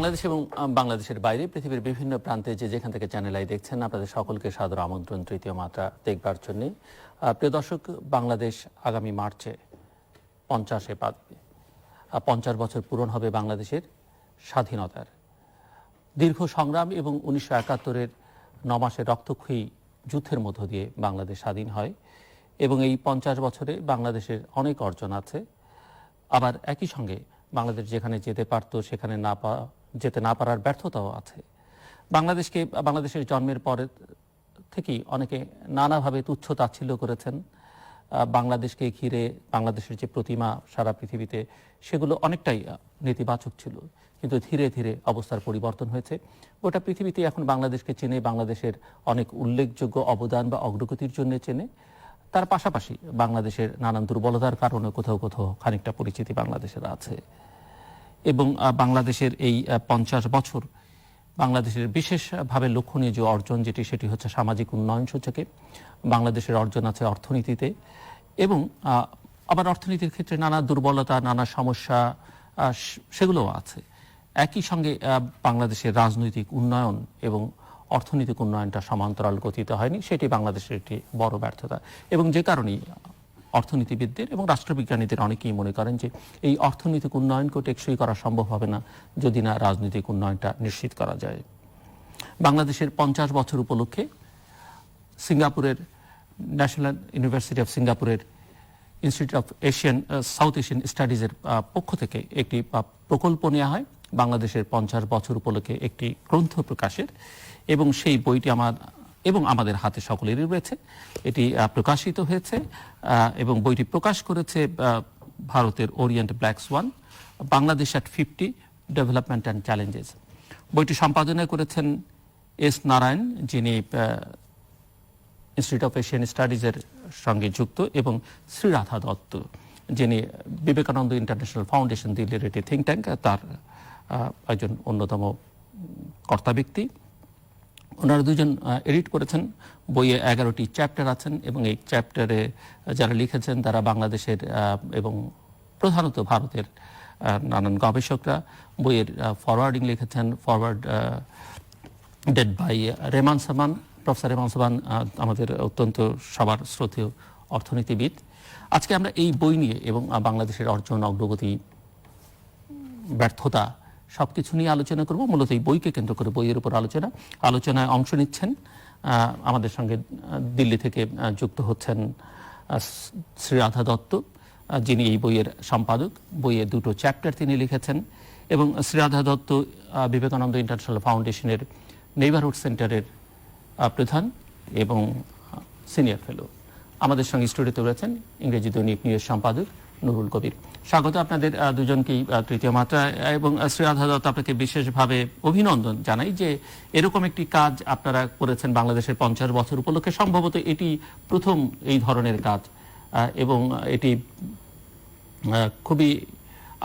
বাংলাদেশ এবং বাংলাদেশের বাইরে পৃথিবীর বিভিন্ন প্রান্তে যেখান থেকে চ্যানেল আই দেখছেন আপনাদের সকলকে সাদর আমন্ত্রণ তৃতীয় মাত্রা দেখবার জন্য। প্রিয় দর্শক, বাংলাদেশ আগামী মার্চে 50-এ পা দেবে। 50 বছর পূরণ হবে বাংলাদেশের স্বাধীনতার। দীর্ঘ সংগ্রাম এবং 1971-এর 9 মাসের রক্তক্ষয়ী যুদ্ধের মধ্য দিয়ে বাংলাদেশ স্বাধীন হয় এবং এই 50 বছরে বাংলাদেশের অনেক অর্জন আছে। আবার একই সঙ্গে বাংলাদেশ যেখানে যেতে পারত সেখানে যেতে না পারার ব্যর্থতাও আছে। বাংলাদেশের জন্মের পরে থেকেই অনেকে নানাভাবে তুচ্ছ তাচ্ছিল্য করেছেন। বাংলাদেশকে ঘিরে বাংলাদেশের যে প্রতিমা সারা পৃথিবীতে সেগুলো অনেকটাই নেতিবাচক ছিল, কিন্তু ধীরে ধীরে অবস্থার পরিবর্তন হয়েছে। গোটা পৃথিবীতে এখন বাংলাদেশকে চেনে, বাংলাদেশের অনেক উল্লেখযোগ্য অবদান বা অগ্রগতির জন্য চেনে। তার পাশাপাশি বাংলাদেশের নানান দুর্বলতার কারণে কোথাও কোথাও খানিকটা পরিচিতি বাংলাদেশের আছে। এবং বাংলাদেশের এই 50 বছর বাংলাদেশের বিশেষভাবে লক্ষণীয় যে অর্জন সেটি হচ্ছে সামাজিক উন্নয়ন সূচকে। বাংলাদেশের অর্জন আছে অর্থনীতিতে, এবং আবার অর্থনীতির ক্ষেত্রে নানা দুর্বলতা, নানা সমস্যা সেগুলোও আছে। একই সঙ্গে বাংলাদেশের রাজনৈতিক উন্নয়ন এবং অর্থনৈতিক উন্নয়নটা সমান্তরাল গতিতে হয়নি, সেটি বাংলাদেশের একটি বড় ব্যর্থতা। এবং যে কারণেই অর্থনীতিবিদদের এবং রাষ্ট্রবিজ্ঞানীদের অনেকেই মনে করেন যে এই অর্থনৈতিক উন্নয়নকে টেকসই করা সম্ভব হবে না যদি না রাজনৈতিক উন্নয়নটা নিশ্চিত করা যায়। বাংলাদেশের 50 বছর উপলক্ষে সিঙ্গাপুরের ন্যাশনাল ইউনিভার্সিটি অফ সিঙ্গাপুরের ইনস্টিটিউট অফ সাউথ এশিয়ান স্টাডিজের পক্ষ থেকে একটি প্রকল্প নেওয়া হয় বাংলাদেশের 50 বছর উপলক্ষে একটি গ্রন্থ প্রকাশের, এবং সেই বইটি আমাদের হাতে সকলেরই রয়েছে। এটি প্রকাশিত হয়েছে এবং বইটি প্রকাশ করেছে ভারতের Orient black Schwann, Bangladesh at 50 development and challenges. বইটি সম্পাদনা করেছেন এস নারায়ণ, যিনি ইনস্টিটিউট অফ এশিয়ান স্টাডিজের সঙ্গে যুক্ত, এবং শ্রীরাধা দত্ত, যিনি বিবেকানন্দ ইন্টারন্যাশনাল ফাউন্ডেশন দিল্লির একটি থিঙ্ক ট্যাঙ্ক, তার একজন অন্যতম কর্তা ব্যক্তি। ওনারা দুজন এডিট করেছেন। বইয়ে 11টি চ্যাপ্টার আছেন, এবং এই চ্যাপ্টারে যারা লিখেছেন তারা বাংলাদেশের এবং প্রধানত ভারতের নানান গবেষকরা। বইয়ের ফরওয়ার্ডিং লিখেছেন ডেড বাই রেমান সামান, প্রফেসর রেমান সামান, আমাদের অত্যন্ত সবার শ্রদ্ধেয় অর্থনীতিবিদ। আজকে আমরা এই বই নিয়ে এবং বাংলাদেশের অর্জন, অগ্রগতি, ব্যর্থতা সবকিছু নিয়ে আলোচনা করব। মূলত এই বইকে কেন্দ্র করে বইয়ের উপর আলোচনায় অংশ নিচ্ছেন। আমাদের সঙ্গে দিল্লি থেকে যুক্ত হচ্ছেন শ্রীরাধা দত্ত, যিনি এই বইয়ের সম্পাদক। বইয়ের 2টো চ্যাপ্টার তিনি লিখেছেন, এবং শ্রীরাধা দত্ত বিবেকানন্দ ইন্টারন্যাশনাল ফাউন্ডেশনের নেইবারহুড সেন্টারের প্রধান এবং সিনিয়র ফেলো। আমাদের সঙ্গে স্টুডিওতে রয়েছেন ইংরেজি দৈনিক নিউজ সম্পাদক নুরুল কবির। স্বাগত আপনাদের দুজনকেই তৃতীয় মাত্রায়। এবং শ্রীরাধা দত্ত, আপনাকে বিশেষভাবে অভিনন্দন জানাই যে এরকম একটি কাজ আপনারা করেছেন বাংলাদেশের 50 বছর উপলক্ষে। সম্ভবত এটি প্রথম এই ধরনের কাজ, এবং এটি খুবই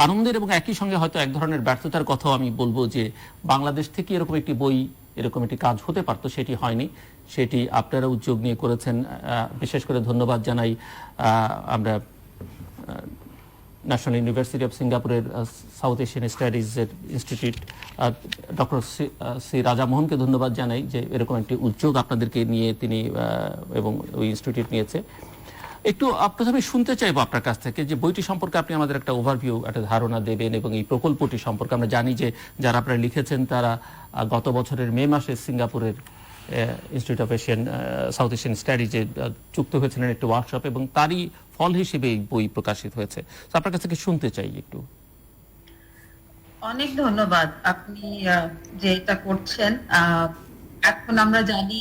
আনন্দের, এবং একই সঙ্গে হয়তো এক ধরনের ব্যর্থতার কথাও আমি বলবো যে বাংলাদেশ থেকে এরকম একটি বই, এরকম একটি কাজ হতে পারতো, সেটি হয়নি। সেটি আপনারা উদ্যোগ নিয়ে করেছেন। বিশেষ করে ধন্যবাদ জানাই আমরা ন্যাশনাল ইউনিভার্সিটি অফ সিঙ্গাপুরের সাউথ এশিয়ান স্টাডিজের ইনস্টিটিউট ডক্টর সি রাজা মোহনকে ধন্যবাদ জানাই যে এরকম একটি উদ্যোগ আপনাদেরকে নিয়ে তিনি এবং ওই ইনস্টিটিউট নিয়েছে। একটু প্রথমে শুনতে চাইবো আপনার কাছ থেকে যে বইটি সম্পর্কে আপনি আমাদের একটা ওভারভিউ, একটা ধারণা দেবেন, এবং এই প্রকল্পটি সম্পর্কে। আমরা জানি যে যারা আপনারা লিখেছেন তারা গত বছরের মে মাসে সিঙ্গাপুরের ইনস্টিটিউট অফ সাউথ এশিয়ান স্টাডিজে যুক্ত হয়েছিলেন একটি ওয়ার্কশপ, এবং তারই ফল হিসেবে এই বই প্রকাশিত হয়েছে। তো আপনার কাছ থেকে শুনতে চাই একটু। অনেক ধন্যবাদ। আপনি যে এটা করছেন, এখন আমরা জানি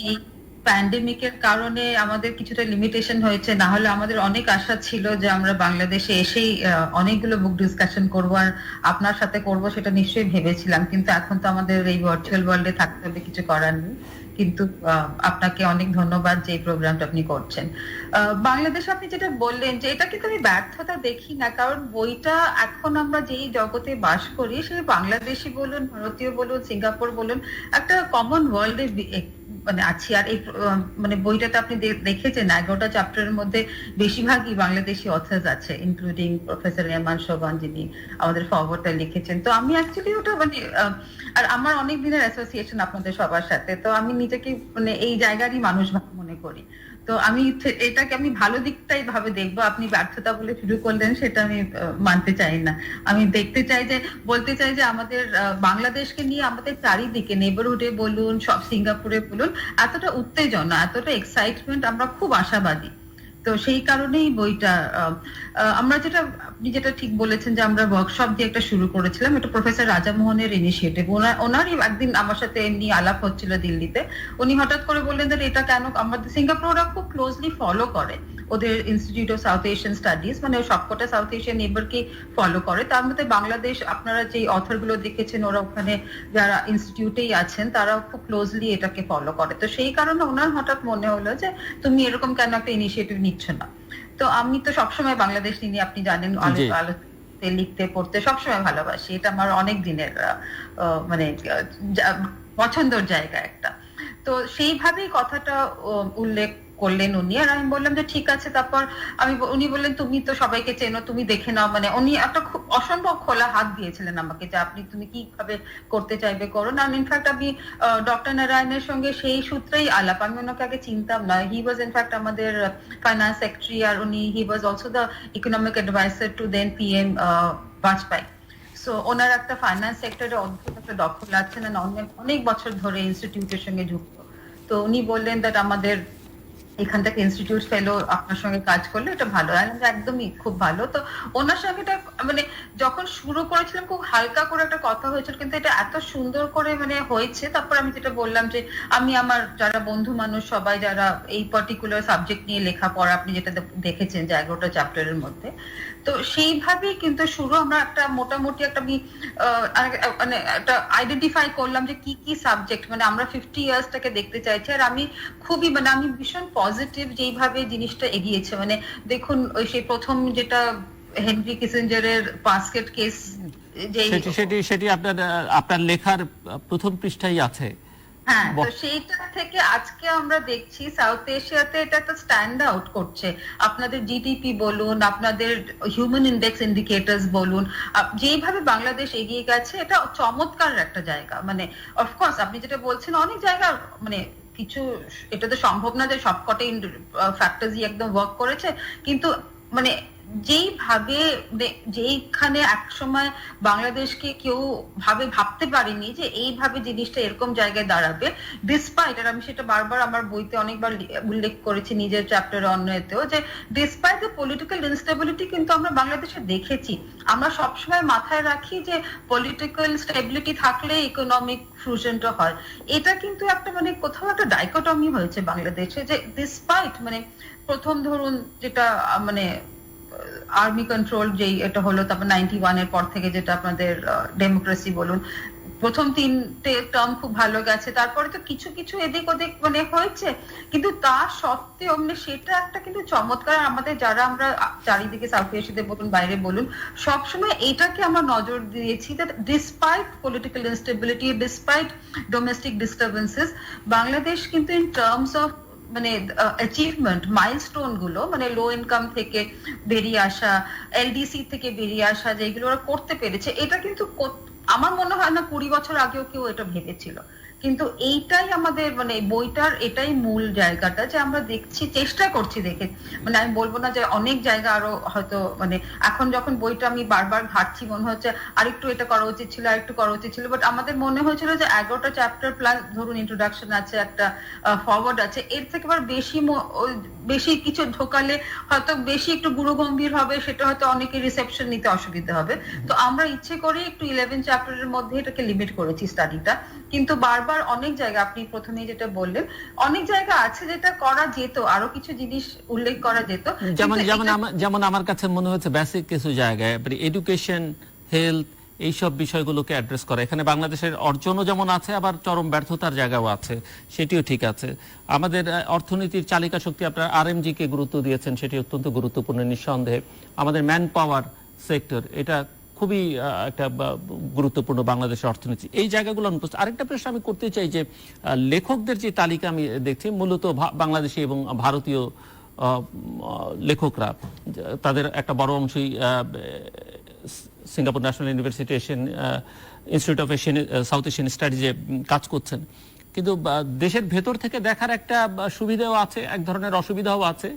প্যান্ডেমিকের কারণে আমাদের কিছুটা লিমিটেশন হয়েছে, না হলে আমাদের অনেক আশা ছিল যে আমরা বাংলাদেশে এসেই অনেকগুলো বুক ডিসকাশন করব আর আপনার সাথে করব, সেটা নিশ্চয়ই ভেবেছিলাম। কিন্তু এখন তো আমাদের এই ভার্চুয়াল ওয়ার্ল্ডে থাকতে হবে, কিছু করার নেই। কিন্তু আপনাকে অনেক ধন্যবাদ যে এই প্রোগ্রামটা আপনি করছেন। বাংলাদেশ, আপনি যেটা বললেন যে এটা কিন্তু আমি ব্যর্থতা দেখি না, কারণ বইটা এখন আমরা যেই জগতে বাস করি, সে বাংলাদেশি বলুন, ভারতীয় বলুন, সিঙ্গাপুর বলুন, একটা কমন ওয়ার্ল্ডে মানে আছি। আর এই মানে বইটাতে আপনি দেখেছেন 11টা চ্যাপ্টারের মধ্যে বেশিরভাগই বাংলাদেশি অথার্স আছে, ইনক্লুডিং প্রফেসর এমান শোভান যিনি আমাদের ফরওয়ার্ডটা লিখেছেন। তো আমি অ্যাকচুয়ালি ওটা মানে আর আমার অনেক দিনের অ্যাসোসিয়েশন আপনাদের সবার সাথে, তো আমি নিজেকে মানে এই জায়গারই মানুষ মনে করি। তো আমি এটাকে আমি ভালো দিকটাই ভাবে দেখবো। আপনি ব্যর্থতা বলে শুরু করলেন, সেটা আমি মানতে চাই না। আমি দেখতে চাই যে, বলতে চাই যে আমাদের বাংলাদেশকে নিয়ে আমাদের চারিদিকে নেবারহুডে বলুন, সব সিঙ্গাপুরে বলুন, এতটা উত্তেজনা, এতটা এক্সাইটমেন্ট, আমরা খুব আশাবাদী। তো সেই কারণেই বইটা আমরা আপনি যেটা ঠিক বলেছেন যে আমরা ওয়ার্কশপ দিয়ে একটা শুরু করেছিলাম, এটা প্রফেসর রাজামোহনের ইনিশিয়েটিভ। ওনারই একদিন আমার সাথে এমনি আলাপ হচ্ছিল দিল্লিতে, উনি হঠাৎ করে বললেন যে এটা কেন আমাদের সিঙ্গাপুররা খুব ক্লোজলি ফলো করে ওদের institute of south Asian studies, মানে সবকটা সাউথ এশিয়ান নেবারকে ফলো করে। তার মধ্যে বাংলাদেশ, আপনারা যে অথর গুলো দেখেছেন ওরা ওখানে যারা ইনস্টিটিউটেই আছেন তারাও খুব ক্লোজলি এটাকে ফলো করে। তো সেই কারণে ওনার হঠাৎ মনে হলো যে তুমি এরকম কেন একটা ইনিশিয়েটিভ নিচ্ছ না। তো আমি তো সবসময় বাংলাদেশ নিয়ে, আপনি জানেন, আলোচনা লিখতে পড়তে সবসময় ভালোবাসি। এটা আমার অনেক দিনের মানে পছন্দের জায়গা একটা। তো সেইভাবেই কথাটা উল্লেখ করলেন উনি, আর আমি বললাম যে ঠিক আছে। তারপর উনি বললেন তুমি তো সবাইকে চেনো, তুমি দেখে নাও। মানে উনি একটা খুব অসম্ভব খোলা হাত দিয়েছিলেন আমাকে যে তুমি কিভাবে করতে চাইবে করো না। ইনফ্যাক্ট আমি ডক্টর নারায়ণের সঙ্গে সেই সূত্রেই আলাপ, আমি ওনাকে আগে চিনতাম না। হি ওয়াজ ইনফ্যাক্ট আমাদের ফাইন্যান্স সেক্রেটারি, আর উনি he was also the economic adviser to then PM Vajpayee. So ওনার একটা ফাইন্যান্স সেক্টরে অদ্ভুত একটা দখল আছে না, অনেক বছর ধরে ইনস্টিটিউটের সঙ্গে যুক্ত। তো উনি বললেন দ্যাট আমাদের এখান থেকে ইনস্টিটিউট ফেলো আপনার সঙ্গে কাজ করলে এটা ভালো। একদমই খুব ভালো। তো ওনার সঙ্গে এটা মানে যখন শুরু করেছিলাম খুব হালকা করে একটা কথা হয়েছিল, কিন্তু এটা এত সুন্দর করে মানে হয়েছে। তারপর আমি যেটা বললাম যে আমি আমার যারা বন্ধু মানুষ সবাই যারা এই পার্টিকুলার সাবজেক্ট নিয়ে লেখাপড়া, আপনি যেটা দেখেছেন যে 11টা চ্যাপ্টারের মধ্যে, তো সেইভাবেই কিন্তু শুরু। আমরা একটা মোটামুটি একটা মানে একটা আইডেন্টিফাই করলাম যে কি কি সাবজেক্ট মানে আমরা 50 ইয়ার্সটাকে দেখতে চাইছি। আর আমি খুবই মানে আমি ভীষণ পজিটিভ যেইভাবে জিনিসটা এগিয়েছে। মানে দেখুন ওই সেই প্রথম যেটা হেনরি কিসিঞ্জারের বাস্কেট কেস, সেটি আপনার লেখার প্রথম পৃষ্ঠায় আছে। হ্যাঁ, তো সেইটা থেকে আজকে আমরা দেখছি সাউথ এশিয়াতে এটা একটা স্ট্যান্ড আউট করছে। আপনাদের জিডিপি বলুন, আপনাদের হিউম্যান ইন্ডেক্স ইন্ডিকেটরস বলুন, যেইভাবে বাংলাদেশ এগিয়ে গেছে এটা চমৎকার একটা জায়গা। মানে অফকোর্স আপনি যেটা বলছেন অনেক জায়গা মানে কিছু, এটা তো সম্ভব না যে সবকটাই ফ্যাক্টরসই একদম ওয়ার্ক করেছে, কিন্তু মানে যেইখানে একসময় বাংলাদেশকে কেউ ভাবতে পারেনি যে এইভাবে জিনিসটা এরকম জায়গায় দাঁড়াবে, ডিসপাইট, আর আমি সেটা বারবার আমার বইতে অনেকবার উল্লেখ করেছি নিজের চ্যাপ্টারে অন্যতেও, যে ডিসপাইট দ্য পলিটিক্যাল ইনস্টেবিলিটি কিন্তু আমরা বাংলাদেশে দেখেছি। আমরা সবসময় মাথায় রাখি যে পলিটিক্যাল স্টেবিলিটি থাকলে ইকোনমিক ফিউশনটা হয়। এটা কিন্তু একটা মানে কোথাও একটা ডাইকোটমি হয়েছে বাংলাদেশে, যে ডিসপাইট মানে প্রথম ধরুন যেটা মানে আর্মি কন্ট্রোল যেই এটা হলো, তারপর 91 এর পর থেকে যেটা আপনাদের ডেমোক্রেসি বলুন, প্রথম 3টে টার্ম খুব ভালো গেছে, তারপরে তো কিছু কিছু এদিক ওদিক মানে হয়েছে, কিন্তু তা সত্ত্বেও মানে সেটা একটা কিন্তু চমৎকার। আমাদের যারা আমরা চারিদিকে সাউথ এশিয়াতে বলুন বাইরে বলুন সবসময় এটাকে আমরা নজর দিয়েছি, that despite political instability, despite domestic disturbances, Bangladesh কিন্তু ইন টার্মস অফ মানে অ্যাচিভমেন্ট মাইলস্টোন গুলো, মানে লো ইনকাম থেকে বেরিয়ে আসা, এলডিসি থেকে বেরিয়ে আসা, যেগুলো ওরা করতে পেরেছে, এটা কিন্তু আমার মনে হয় না 20 বছর আগেও কেউ এটা ভেবেছিল। কিন্তু এইটাই আমাদের মানে বইটার এটাই মূল জায়গাটা, যে আমরা দেখছি, চেষ্টা করছি দেখে, মানে আমি বলবো না যে অনেক জায়গা আরো হয়তো মানে এখন যখন বইটা আমি বারবার ঘাটছি মনে হচ্ছে আরেকটু এটা করা উচিত ছিল, আরেকটু করা উচিত ছিল, বাট আমাদের মনে হয়েছিল যে 11টা চ্যাপ্টার প্লাস ধরুন ইন্ট্রোডাকশন আছে, একটা ফরওয়ার্ড আছে, এর থেকে আবার বেশি কিছু ঢোকালে হয়তো বেশি একটু গুরুগম্ভীর হবে, সেটা হয়তো অনেকে রিসেপশন নিতে অসুবিধা হবে। তো আমরা ইচ্ছে করে একটু 11 চ্যাপ্টারের মধ্যে এটাকে লিমিট করেছি স্টাডিটা। কিন্তু বারবার অনেক জায়গা, আপনি প্রথমেই যেটা বললেন, অনেক জায়গা আছে যেটা করা যেত, আরো কিছু জিনিস উল্লেখ করা যেত। যেমন আমার কাছে মনে হচ্ছে বেসিক কিছু জায়গায় এডুকেশন, হেলথ, এইসব বিষয়গুলোকে অ্যাড্রেস করা। এখানে বাংলাদেশের অর্জনও যেমন আছে, আবার চরম ব্যর্থতার জায়গাও আছে, সেটিও ঠিক আছে। আমাদের অর্থনীতির চালিকা শক্তি আপনার RMG কে গুরুত্ব দিয়েছেন, সেটি অত্যন্ত গুরুত্বপূর্ণ নিঃসন্দেহে। আমাদের ম্যান পাওয়ার সেক্টর, এটা খুবই একটা গুরুত্বপূর্ণ বাংলাদেশের অর্থনীতি, এই জায়গাগুলো অনুপস্থিত। আরেকটা প্রশ্ন আমি করতে চাই যে লেখকদের যে তালিকা আমি দেখছি মূলত বাংলাদেশি এবং ভারতীয় লেখকরা, তাদের একটা বড় অংশই Singapore national university Asian institute of Asian south Asian স্টাডিজে কাজ করছেন, কিন্তু দেশের ভেতর থেকে দেখার একটা সুবিধাও আছে, এক ধরনের অসুবিধাও আছে,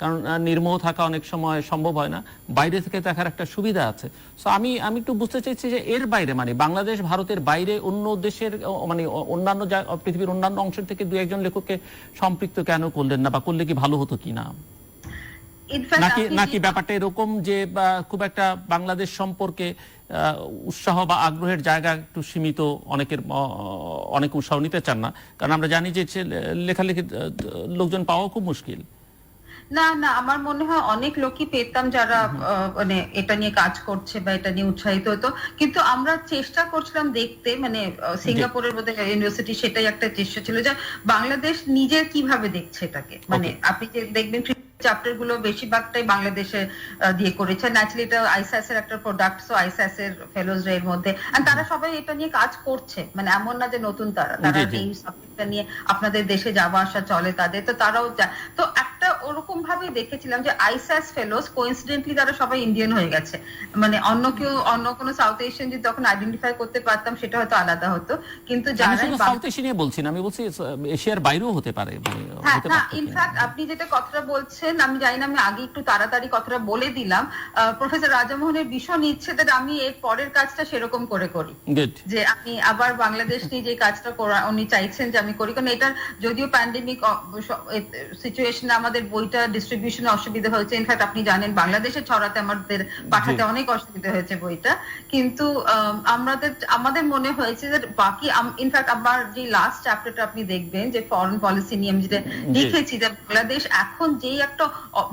কারণ নির্মোহ থাকা অনেক সময় সম্ভব হয় না, বাইরে থেকে দেখার একটা সুবিধা আছে। সো আমি একটু বুঝতে চাইছি যে এর বাইরে, মানে বাংলাদেশ ভারতের বাইরে অন্য দেশের মানে অন্যান্য পৃথিবীর অন্যান্য অংশের থেকে দু একজন লেখককে সম্পৃক্ত কেন করলেন না, বা করলে কি ভালো হতো কিনা, নাকি ব্যাপারটা এরকম যে খুব একটা বাংলাদেশ সম্পর্কে উৎসাহ বা আগ্রহের জায়গা একটু সীমিত, অনেক উৎসাহ নিতে চান না, কারণ আমরা জানি যে লেখালেখি লোকজন পাওয়া খুব মুশকিল। না না, আমার মনে হয় অনেক লোকই পেতাম যারা মানে এটা নিয়ে কাজ করছে বা এটা নিয়ে উৎসাহিত হতো, কিন্তু আমরা চেষ্টা করছিলাম দেখতে, মানে সিঙ্গাপুরের মধ্যে ইউনিভার্সিটি সেটাই একটা চেষ্টা ছিল যে বাংলাদেশ নিজে কিভাবে দেখছে এটাকে, মানে আপনি যে দেখবেন চ্যাপ্টার গুলো বেশিরভাগটাই বাংলাদেশে দিয়ে করেছে, ন্যাচারালি এটা আইসিএস এর একটা প্রোডাক্ট, সো আইসিএস এর ফেলোজ এর মধ্যে তারা সবাই এটা নিয়ে কাজ করছে, মানে এমন না যে নতুন তারা এই সাবজেক্টটা নিয়ে আপনাদের দেশে যাওয়া আসা চলে তাদের, তো তারাও তো একটা ওরকম ভাবে দেখেছিলাম যে আইসিএস ফেলোজ কোইন্সিডেন্টলি তারা সবাই ইন্ডিয়ান হয়ে গেছে, মানে অন্য কোনো সাউথ এশিয়ান যদি তখন আইডেন্টিফাই করতে পারতাম সেটা হয়তো আলাদা হতো, কিন্তু যারা সাউথ এশিয়া বলছি না, আমি বলছি এশিয়ার বাইরেও হতে পারে। হ্যাঁ না, ইনফ্যাক্ট আপনি যেটা কথাটা বলছেন আমি জানি না, আমি আগে একটু তাড়াতাড়ি কথাটা বলে দিলাম, প্রফেসর রাজামোহনের ভীষণ ইচ্ছে যে আমি এর পরের কাজটা সেরকম করে করি, যে আমি আবার বাংলাদেশ নিয়ে যে কাজটা উনি চাইছেন যে আমি করি, কারণ এটা যদিও প্যান্ডেমিক সিচুয়েশনে আমাদের বইটা ডিস্ট্রিবিউশনে অসুবিধা হয়েছে, ইনফ্যাক্ট আপনি জানেন বাংলাদেশে ছড়াতে আমাদের পাঠাতে অনেক অসুবিধা হয়েছে বইটা, কিন্তু আমাদের মনে হয়েছে যে বাকি ইনফ্যাক্ট আবার যে লাস্ট চ্যাপ্টারটা আপনি দেখবেন যে ফরেন পলিসি নিয়ে আমি যেটা লিখেছি, যে বাংলাদেশ এখন যেই একটা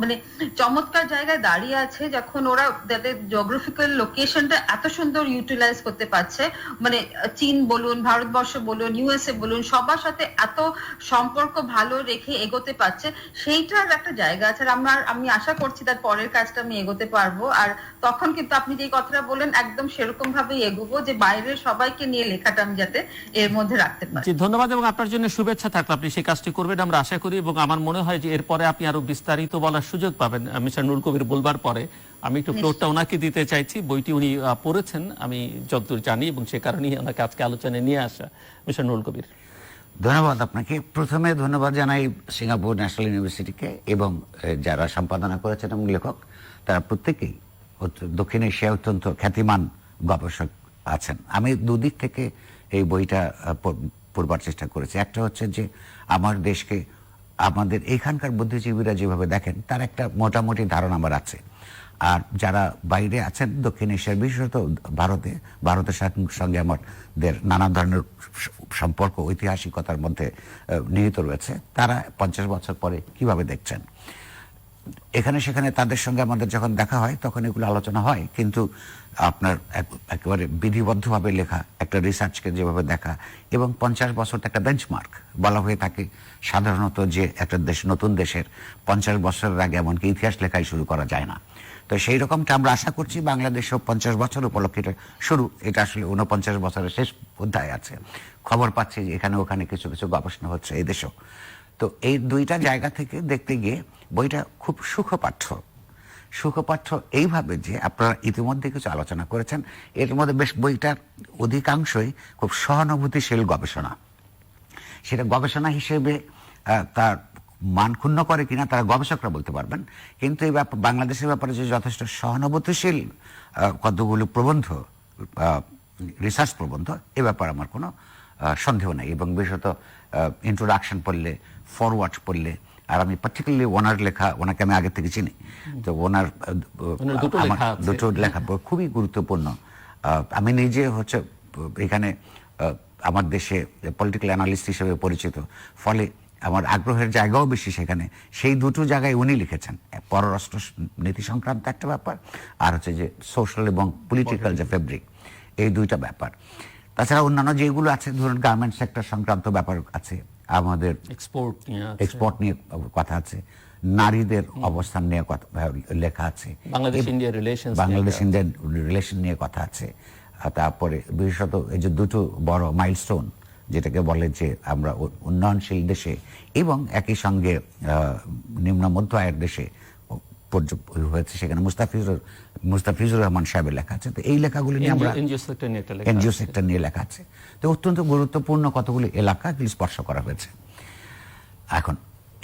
মানে চমৎকার জায়গায় দাঁড়িয়ে আছে, যখন ওরা তাদের জিওগ্রাফিক্যাল লোকেশনটা এত সুন্দর ইউটিলাইজ করতে পারছে, মানে চীন বলুন, ভারতবর্ষ বলুন, ইউএসএ বলুন, সবার সাথে এত সম্পর্ক ভালো রেখে এগোতে পারছে, সেইটার একটা জায়গা আছে। আমি আশা করছি তার পরের কাজটা আমি এগোতে পারবো, আর তখন কিন্তু আপনি যে কথাটা বলেন একদম সেরকম ভাবেই এগোবো, যে বাইরের সবাইকে নিয়ে লেখাটা আমি যাতে এর মধ্যে রাখতে পারি। ধন্যবাদ, এবং আপনার জন্য শুভেচ্ছা থাকলো, আপনি সেই কাজটি করবেন আমরা আশা করি, এবং আমার মনে হয় যে এরপরে আপনি আরো বিস্তারিত বলার সুযোগ পাবেন মিস্টার নুরুল কবির বলবার পরে। আমি একটু ফ্লোরটা ওনাকে দিতে চাইছি, বইটি উনি পড়েছেন আমি যতদূর জানি, এবং সে কারণেই ওনাকে আজকে আলোচনায় নিয়ে আসা। মিস্টার নুরুল কবির। ধন্যবাদ আপনাকে। প্রথমে ধন্যবাদ জানাই সিঙ্গাপুর ন্যাশনাল ইউনিভার্সিটিকে এবং যারা সম্পাদনা করেছেন এবং লেখক, তারা প্রত্যেকেই দক্ষিণ এশিয়ায় অত্যন্ত খ্যাতিমান গবেষক আছেন। আমি দুদিক থেকে এই বইটা পড়বার চেষ্টা করেছি। একটা হচ্ছে যে আমার দেশকে আমাদের এইখানকার বুদ্ধিজীবীরা যেভাবে দেখেন তার একটা মোটামুটি ধারণা আমার আছে, আর যারা বাইরে আছেন দক্ষিণ এশিয়ার, বিশেষত ভারতের সঙ্গে আমাদের নানা ধরনের সম্পর্ক ঐতিহাসিকতার মধ্যে নিহিত রয়েছে, তারা 50 বছর পরে কিভাবে দেখছেন। এখানে সেখানে তাদের সঙ্গে আমাদের যখন দেখা হয় তখন এগুলো আলোচনা হয়, কিন্তু আপনার একেবারে বিধিবদ্ধভাবে লেখা একটা রিসার্চকে যেভাবে দেখা, এবং 50 বছরটা একটা বেঞ্চমার্ক বলা হয়ে থাকে সাধারণত, যে একটা দেশ নতুন দেশের 50 বছরের আগে এমনকি ইতিহাস লেখাই শুরু করা যায় না। তো সেই রকমটা আমরা আশা করছি বাংলাদেশও 50 বছর উপলক্ষে শুরু, এটা আসলে 49 বছরের শেষ অধ্যায় আছে। খবর পাচ্ছি যে এখানে ওখানে কিছু কিছু গবেষণা হচ্ছে এই দেশেও। তো এই দুইটা জায়গা থেকে দেখতে গিয়ে বইটা খুব সুখপাঠ্য এইভাবে যে আপনারা ইতিমধ্যে কিছু আলোচনা করেছেন, এর মধ্যে বেশ বইটার অধিকাংশই খুব সহানুভূতিশীল গবেষণা। সেটা গবেষণা হিসেবে তার মান ক্ষুণ্ণ করে কিনা তারা গবেষকরা বলতে পারবেন, কিন্তু এই বাংলাদেশের ব্যাপারে যে যথেষ্ট সহানুভূতিশীল কতগুলো প্রবন্ধ, রিসার্চ প্রবন্ধ, এ ব্যাপারে আমার কোনো সন্দেহ নাই। এবং বিশেষত ইন্ট্রোডাকশন পড়লে, ফরওয়ার্ড পড়লে, আর আমি পার্টিকুলারলি ওনার লেখা, ওনাকে আমি আগে থেকে চিনি, তো ওনার দুটো লেখা খুবই গুরুত্বপূর্ণ। আমি নিজে হচ্ছে এখানে আমার দেশে পলিটিক্যাল অ্যানালিস্ট হিসেবে পরিচিত, ফলে আমার আগ্রহের জায়গাও বেশি সেখানে। সেই দুটো জায়গায় উনি লিখেছেন, পররাষ্ট্র নীতি সংক্রান্ত একটা ব্যাপার, আর হচ্ছে যে সোশ্যাল এবং পলিটিক্যাল যে ফেব্রিক, এই দুইটা ব্যাপার। তাছাড়া অন্যান্য যেগুলো আছে, ধরুন গার্মেন্ট সেক্টর সংক্রান্ত ব্যাপার আছে, আমাদের এক্সপোর্ট নিয়ে আছে, এক্সপোর্ট নিয়ে কথা আছে, নারীদের অবস্থান নিয়ে কথা লেখা আছে, Bangladesh India relation, Bangladesh Indian relation নিয়ে কথা আছে। তারপরে বিশেষত এই যে দুটো বড় মাইলস্টোন যেটাকে বলে যে আমরা উন্নয়নশীল দেশে এবং একই সঙ্গে নিম্ন মধ্য আয়ের দেশে হয়েছে, সেখানে মুস্তাফিজুর রহমান সাহেবের লেখা আছে। তো এই লেখাগুলি নিয়ে আমরা এনজিও সেক্টর নিয়ে লেখা আছে। তো অত্যন্ত গুরুত্বপূর্ণ কতগুলি এলাকা স্পর্শ করা হয়েছে। এখন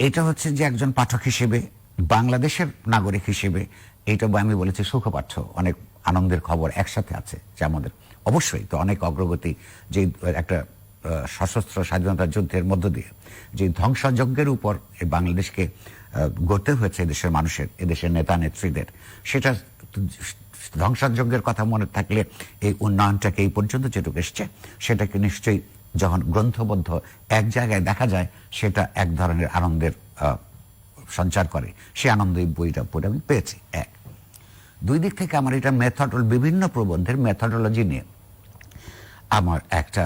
এটা হচ্ছে যে একজন পাঠক হিসেবে, বাংলাদেশের নাগরিক হিসেবে, এইটা আমি বলেছি সুখপাঠ্য, অনেক আনন্দের খবর একসাথে আছে যে আমাদের অবশ্যই তো অনেক অগ্রগতি, যে একটা সশস্ত্র স্বাধীনতা যুদ্ধের মধ্য দিয়ে যে ধ্বংসযজ্ঞের উপর এই বাংলাদেশকে গড়তে হয়েছে এদেশের মানুষের, এদেশের নেতা নেত্রীদের, সেটা ধ্বংসযজ্ঞের কথা মনে থাকলে এই উন্নয়নটাকে এই পর্যন্ত যেটুকু এসছে সেটাকে নিশ্চয়ই যখন গ্রন্থবদ্ধ এক জায়গায় দেখা যায় সেটা এক ধরনের আনন্দের সঞ্চার করে। সে আনন্দ এই বইটা পড়ে আমি পেয়েছি। এক, দুই দিক থেকে আমার এটা বিভিন্ন প্রবন্ধের মেথডোলজি নিয়ে আমার একটা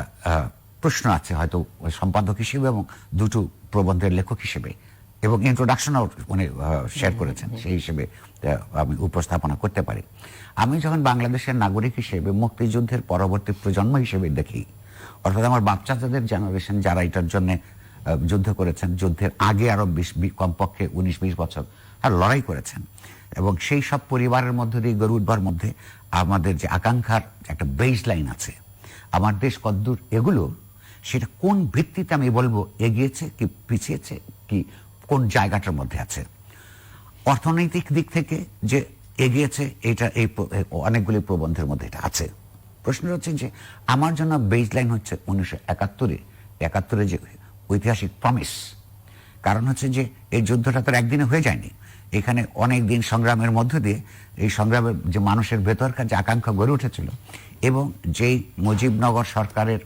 প্রশ্ন আছে, হয়তো সম্পাদক হিসেবে এবং দুটো প্রবন্ধের লেখক হিসেবে, এবং ইন্ট্রোডাকশনও উনি শেয়ার করেছেন, সেই হিসেবে আমি উপস্থাপনা করতে পারি। আমি যখন বাংলাদেশের নাগরিক হিসেবে মুক্তিযুদ্ধের পরবর্তী প্রজন্ম হিসেবে দেখি, অর্থাৎ আমার বাচ্চাদের জেনারেশন যারা এটার জন্য যুদ্ধ করেছেন, যুদ্ধের আগে আরো কমপক্ষে 19-20 বছর আর লড়াই করেছেন, এবং সেই সব পরিবারের মধ্যে দিয়ে গড়ে উঠবার মধ্যে আমাদের যে আকাঙ্ক্ষার একটা বেস লাইন আছে, আমার দেশ কদ্দূর এগুলো, সেটা কোন ভিত্তিতে আমি বলবো এগিয়েছে কি পিছিয়েছে কি কোন জায়গাটার মধ্যে আছে। অর্থনৈতিক দিক থেকে যে এগিয়েছে এটা এই অনেকগুলি প্রবন্ধের মধ্যে এটা আছে। প্রশ্ন হচ্ছে যে আমার জন্য বেস লাইন হচ্ছে 1971 যে ঐতিহাসিক প্রমিস। কারণ হচ্ছে যে এই যুদ্ধটা তো একদিনে হয়ে যায়নি, এখানে অনেক দিন সংগ্রামের মধ্য দিয়ে এই সংগ্রামের যে মানুষের ভেতরকার যে আকাঙ্ক্ষা গড়ে উঠেছিল, এবং যেই মুজিবনগর সরকারের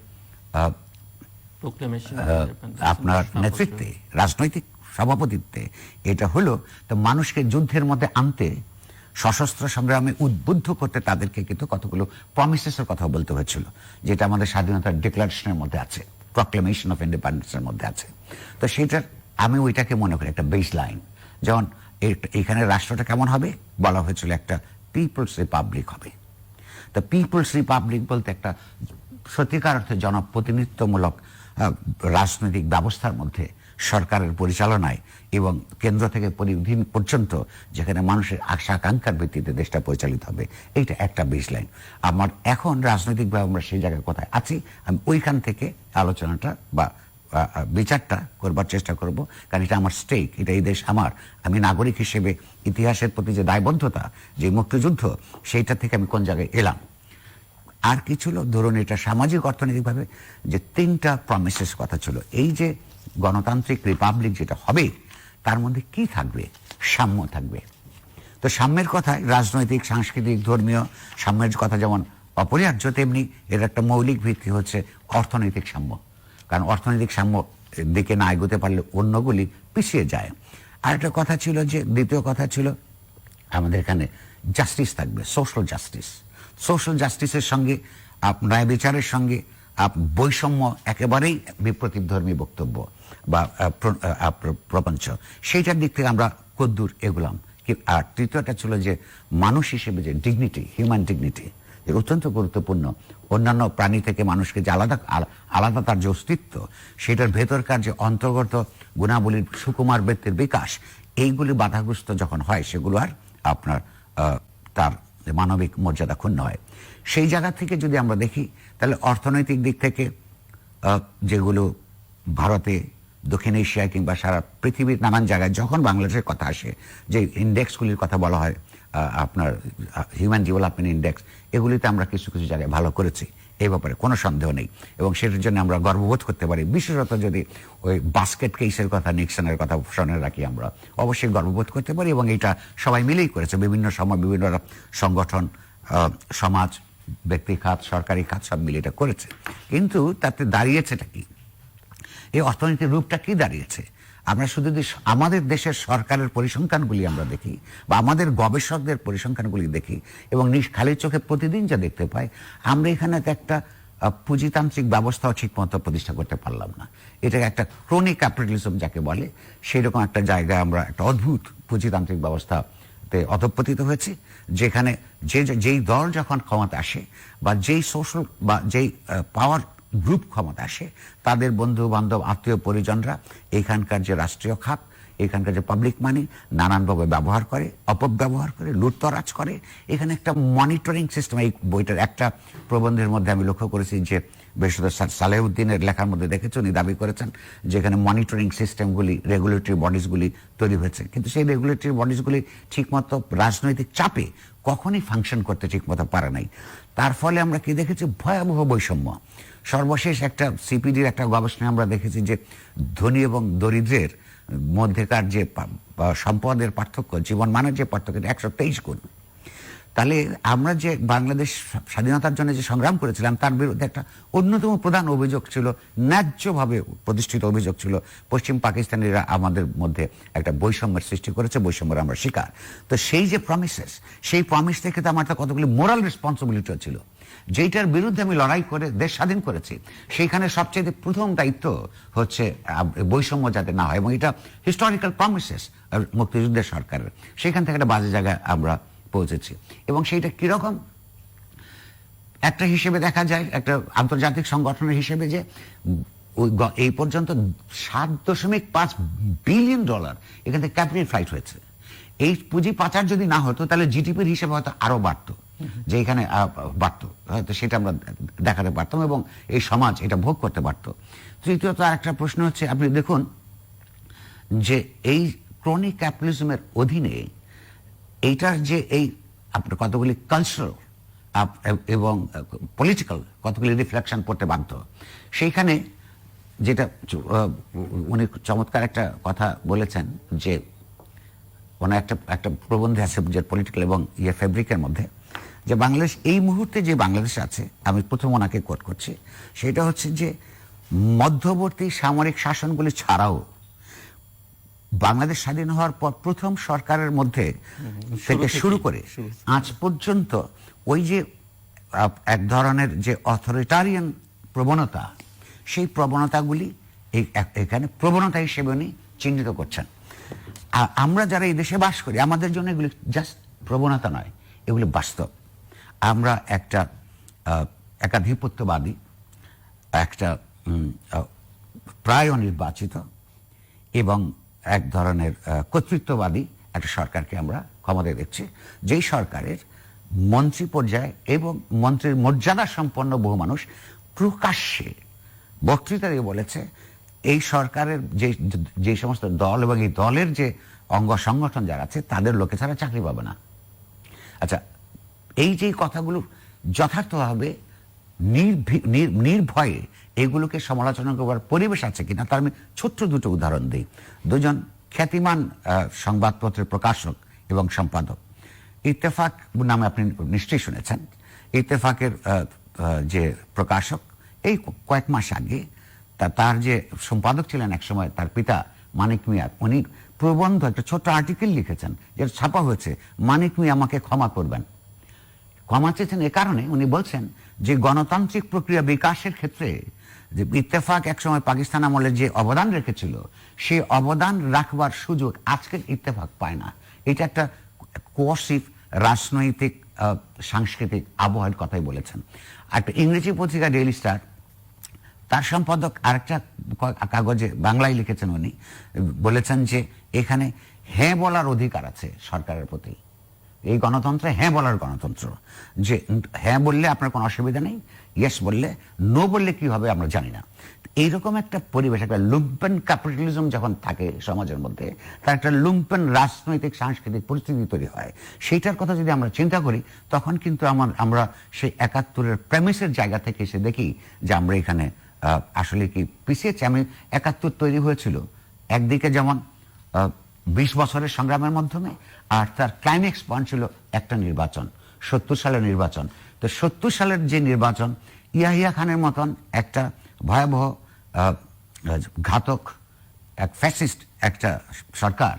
আপনার নেতৃত্বে, রাজনৈতিক সভাপতিত্বে এটা হলো, তো মানুষকে যুদ্ধের মধ্যে আনতে, সশস্ত্র সংগ্রামে উদ্বুদ্ধ করতে তাদেরকে কিন্তু কতগুলো প্রমিসেসের কথা বলতে হয়েছিল, যেটা আমাদের স্বাধীনতার ডিক্লারেশনের মধ্যে আছে, প্রক্লেমেশন অফ ইন্ডিপেন্ডেন্সের মধ্যে আছে। তো সেটার আমি ওইটাকে মনে করি একটা বেস লাইন। যেমন এখানে রাষ্ট্রটা কেমন হবে বলা হয়েছিল, একটা পিপলস রিপাবলিক হবে। তো পিপলস রিপাবলিক বলতে একটা সত্যিকার অর্থে জনপ্রতিনিধিত্বমূলক রাজনৈতিক ব্যবস্থার মধ্যে সরকারের পরিচালনায় এবং কেন্দ্র থেকে পরিধি পর্যন্ত যেখানে মানুষের আশা আকাঙ্ক্ষার ভিত্তিতে দেশটা পরিচালিত হবে, এইটা একটা বেস লাইন। আমার এখন রাজনৈতিকভাবে আমরা সেই জায়গায় কোথায় আছি, আমি ওইখান থেকে আলোচনাটা বা বিচারটা করবার চেষ্টা করব, কারণ এটা আমার স্টেক, এটা এই দেশ আমার, আমি নাগরিক হিসেবে ইতিহাসের প্রতি যে দায়বদ্ধতা, যে মুক্তিযুদ্ধ, সেইটা থেকে আমি কোন জায়গায় এলাম। আর কি ছিল, ধরুন এটা সামাজিক অর্থনৈতিকভাবে যে 3টা প্রমিসেস কথা ছিল, এই যে গণতান্ত্রিক রিপাবলিক যেটা হবে তার মধ্যে কি থাকবে, সাম্য থাকবে। তো সাম্যের কথায় রাজনৈতিক, সাংস্কৃতিক, ধর্মীয় সাম্যের কথা যেমন অপরিহার্য, তেমনি এর একটা মৌলিক ভিত্তি হচ্ছে অর্থনৈতিক সাম্য। কারণ অর্থনৈতিক সাম্য দিকে না এগোতে পারলে অন্যগুলি পিছিয়ে যায়। আর একটা কথা ছিল যে, দ্বিতীয় কথা ছিল আমাদের এখানে জাস্টিস থাকবে, সোশ্যাল জাস্টিস। সোশ্যাল জাস্টিসের সঙ্গে ন্যায় বিচারের সঙ্গে বৈষম্য একেবারেই বিপ্রতিধর্মী বক্তব্য বা প্রপঞ্চ, সেইটার দিক থেকে আমরা কদ্দূর এগুলাম। আর তৃতীয়টা ছিল যে মানুষ হিসেবে যে ডিগনিটি, হিউম্যান ডিগনিটি, যে অত্যন্ত গুরুত্বপূর্ণ। অন্যান্য প্রাণী থেকে মানুষকে যে আলাদা তার যে অস্তিত্ব, সেটার ভেতরকার যে অন্তর্গত গুণাবলীর সুকুমার ব্যক্তির বিকাশ, এইগুলি বাধাগ্রস্ত যখন হয়, সেগুলো আর আপনার তার মানবিক মর্যাদা ক্ষুণ্ণ হয়। সেই জায়গা থেকে যদি আমরা দেখি, তাহলে অর্থনৈতিক দিক থেকে যেগুলো ভারতে, দক্ষিণ এশিয়ায় কিংবা সারা পৃথিবীর নানান জায়গায় যখন বাংলাদেশের কথা আসে, যে ইন্ডেক্সগুলির কথা বলা হয়, আপনার হিউম্যান ডেভেলপমেন্ট ইন্ডেক্স, এগুলিতে আমরা কিছু কিছু জায়গায় ভালো করেছি, এই ব্যাপারে কোনো সন্দেহ নেই, এবং সেটার জন্য আমরা গর্ববোধ করতে পারি। বিশেষত যদি ওই বাস্কেট কেসের কথা, নিক্সনের কথা স্মরণে রাখি, আমরা অবশ্যই গর্ববোধ করতে পারি, এবং এটা সবাই মিলেই করেছে, বিভিন্ন সময় বিভিন্ন সংগঠন, সমাজ, ব্যক্তি খাত, সরকারি খাত সব মিলে এটা করেছে। কিন্তু তাতে দাঁড়িয়েছেটা কি, এই অর্থনীতির রূপটা কি দাঁড়িয়েছে? আমরা শুধু আমাদের দেশের সরকারের পরিসংখ্যানগুলি আমরা দেখি, বা আমাদের গবেষকদের পরিসংখ্যানগুলি দেখি, এবং খালি চোখে প্রতিদিন যা দেখতে পাই, আমরা এখানে একটা পুঁজিতান্ত্রিক ব্যবস্থাও ঠিক মতো প্রতিষ্ঠা করতে পারলাম না। এটা একটা ক্রনিক ক্যাপিটালিজম যাকে বলে, সেই রকম একটা জায়গায় আমরা একটা অদ্ভুত পুঁজিতান্ত্রিক ব্যবস্থাতে অধঃপতিত হয়েছি, যেখানে যেই দল যখন ক্ষমতা আসে বা যেই সোশ্যাল বা যেই পাওয়ার গ্রুপ ক্ষমতা আসে, তাদের বন্ধু বান্ধব আত্মীয় পরিজনরা এখানকার যে রাষ্ট্রীয় খাত, এখানকার যে পাবলিক মানি নানানভাবে ব্যবহার করে, অপব্যবহার করে, লুটতরাজ করে। এখানে একটা মনিটরিং সিস্টেম, এই বইটার একটা প্রবন্ধের মধ্যে আমি লক্ষ্য করেছি যে বিশেষত সালেহউদ্দিনের লেখার মধ্যে দেখেছি, উনি দাবি করেছেন যেখানে মনিটরিং সিস্টেমগুলি, রেগুলেটরি বডিজগুলি তৈরি হয়েছে, কিন্তু সেই রেগুলেটরি বডিজগুলি ঠিকমতো রাজনৈতিক চাপে কখনই ফাংশন করতে ঠিকমতো পারে নাই। তার ফলে আমরা কি দেখেছি? ভয়াবহ বৈষম্য। সর্বশেষ একটা সিপিডির একটা গবেষণায় আমরা দেখেছি যে ধনী এবং দরিদ্রের মধ্যেকার যে সম্পদের পার্থক্য, জীবনমানের যে পার্থক্য, 123 গুণ। তাহলে আমরা যে বাংলাদেশ স্বাধীনতার জন্য যে সংগ্রাম করেছিলাম, তার বিরুদ্ধে একটা অন্যতম প্রধান অভিযোগ ছিল, ন্যায্যভাবে প্রতিষ্ঠিত অভিযোগ ছিল, পশ্চিম পাকিস্তানিরা আমাদের মধ্যে একটা বৈষম্যের সৃষ্টি করেছে, বৈষম্যের আমরা শিকার। তো সেই যে প্রমিসেস, সেই প্রমিস থেকে তো আমার তো কতগুলি মোরাল রেসপন্সিবিলিটিও ছিল, যেটার বিরুদ্ধে আমি লড়াই করে দেশ স্বাধীন করেছি। সেইখানে সবচেয়ে প্রথম দায়িত্ব হচ্ছে বৈষম্য যাতে না হয়, এবং এটা হিস্টোরিক্যাল প্রমিসেস মুক্তিযুদ্ধের সরকারের। সেখান থেকে একটা বাজে জায়গায় আমরা পৌঁছেছি। এবং সেইটা কিরকম একটা হিসেবে দেখা যায়, একটা আন্তর্জাতিক সংগঠনের হিসেবে, যে এই পর্যন্ত $7.5 বিলিয়ন এখান থেকে ক্যাপিটাল ফ্লাইট হয়েছে। এই পুঁজি পাচার যদি না হতো তাহলে জিডিপির হিসেবে হয়তো আরো বাড়তো, যে এখানে বাড়তো, হয়তো সেটা আমরা দেখাতে পারতাম এবং এই সমাজ এটা ভোগ করতে পারত। তৃতীয়ত আরেকটা প্রশ্ন হচ্ছে, আপনি দেখুন যে এই ক্রনিক ক্যাপিটালিজমের অধীনে এইটার যে এই আপনার কতগুলি কালচারাল এবং পলিটিক্যাল কতগুলি রিফ্লেকশন পড়তে বাধ্য। সেইখানে যেটা উনি চমৎকার একটা কথা বলেছেন, যে ওনার একটা প্রবন্ধে আছে যে পলিটিক্যাল এবং ফেব্রিকের মধ্যে, যে বাংলাদেশ এই মুহূর্তে যে বাংলাদেশ আছে, আমি প্রথম ওনাকে কোট করছি, সেটা হচ্ছে যে মধ্যবর্তী সামরিক শাসনগুলি ছাড়াও বাংলাদেশ স্বাধীন হওয়ার পর প্রথম সরকারের মধ্যে থেকে শুরু করে আজ পর্যন্ত ওই যে এক ধরনের যে অথরিটারিয়ান প্রবণতা, সেই প্রবণতাগুলি এখানে প্রবণতা হিসেবে উনি চিহ্নিত করছেন। আমরা যারা এই দেশে বাস করি, আমাদের জন্য এগুলি জাস্ট প্রবণতা নয়, এগুলি বাস্তব। আমরা একটা একাধিপত্যবাদী, একটা প্রায় অনির্বাচিত এবং এক ধরনের কর্তৃত্ববাদী একটা সরকারকে আমরা ক্ষমতায় দেখছি, যেই সরকারের মন্ত্রী পর্যায়ে এবং মন্ত্রীর মর্যাদা সম্পন্ন বহু মানুষ প্রকাশ্যে বক্তৃতা দিয়ে বলেছে এই সরকারের যে সমস্ত দল এবং এই দলের যে অঙ্গ সংগঠন যারা আছে, তাদের লোকে ছাড়া চাকরি পাবে না। আচ্ছা, এই যে কথাগুলো যথার্থভাবে নির্ভয়ে এগুলোকে সমালোচনা করবার পরিবেশ আছে কিনা, তার আমি ছোট্ট দুটো উদাহরণ দিই। দুজন খ্যাতিমান সংবাদপত্রের প্রকাশক এবং সম্পাদক, ইত্তেফাক নামে আপনি নিশ্চয়ই শুনেছেন। ইত্তেফাকের যে প্রকাশক, এই কয়েক মাস আগে তার যে সম্পাদক ছিলেন একসময়, তার পিতা মানিক মিয়া, উনি প্রবন্ধ একটা ছোট্ট আর্টিকেল লিখেছেন, যেটা ছাপা হয়েছে, মানিক মিয়া আমাকে ক্ষমা করবেন। ক্ষমা চেয়েছেন এ কারণে, উনি বলছেন যে গণতান্ত্রিক প্রক্রিয়া বিকাশের ক্ষেত্রে যে ইত্তেফাক একসময় পাকিস্তান আমলে যে অবদান রেখেছিল, সেই অবদান রাখবার সুযোগ আজকের ইত্তেফাক পায় না। এটা একটা কোয়াসিভ রাজনৈতিক সাংস্কৃতিক আবহাওয়ার কথাই বলেছেন। একটা ইংরেজি পত্রিকা ডেইলি স্টার, তার সম্পাদক আরেকটা কাগজে বাংলায় লিখেছেন, উনি বলেছেন যে এখানে হ্যাঁ বলার অধিকার আছে সরকারের প্রতি। এই গণতন্ত্রে হ্যাঁ বলার গণতন্ত্র, যে হ্যাঁ বললে আপনার কোনো অসুবিধা নেই, ইয়েস বললে, নো বললে কি হবে আমরা জানি না। এইরকম একটা পরিবেশ, একটা লুম্পেন ক্যাপিটালিজম যখন থাকে সমাজের মধ্যে, তার একটা লুম্পেন রাজনৈতিক সাংস্কৃতিক পরিস্থিতি তৈরি হয়। সেইটার কথা যদি আমরা চিন্তা করি, তখন কিন্তু আমরা সেই 71-এর প্রেমিসের জায়গা থেকে এসে দেখি যে আমরা এখানে আসলে কি পিছিয়েছি। 71 তৈরি হয়েছিল একদিকে যেমন 20 বছরের সংগ্রামের মাধ্যমে, আর তার ক্লাইম্যাক্স পয়েন্ট ছিল একটা নির্বাচন, 70 সালের নির্বাচন। তো 70 সালের যে নির্বাচন, ইয়াহিয়া খানের মতন একটা ভয়াবহ ঘাতক এক ফ্যাসিস্ট একটা সরকার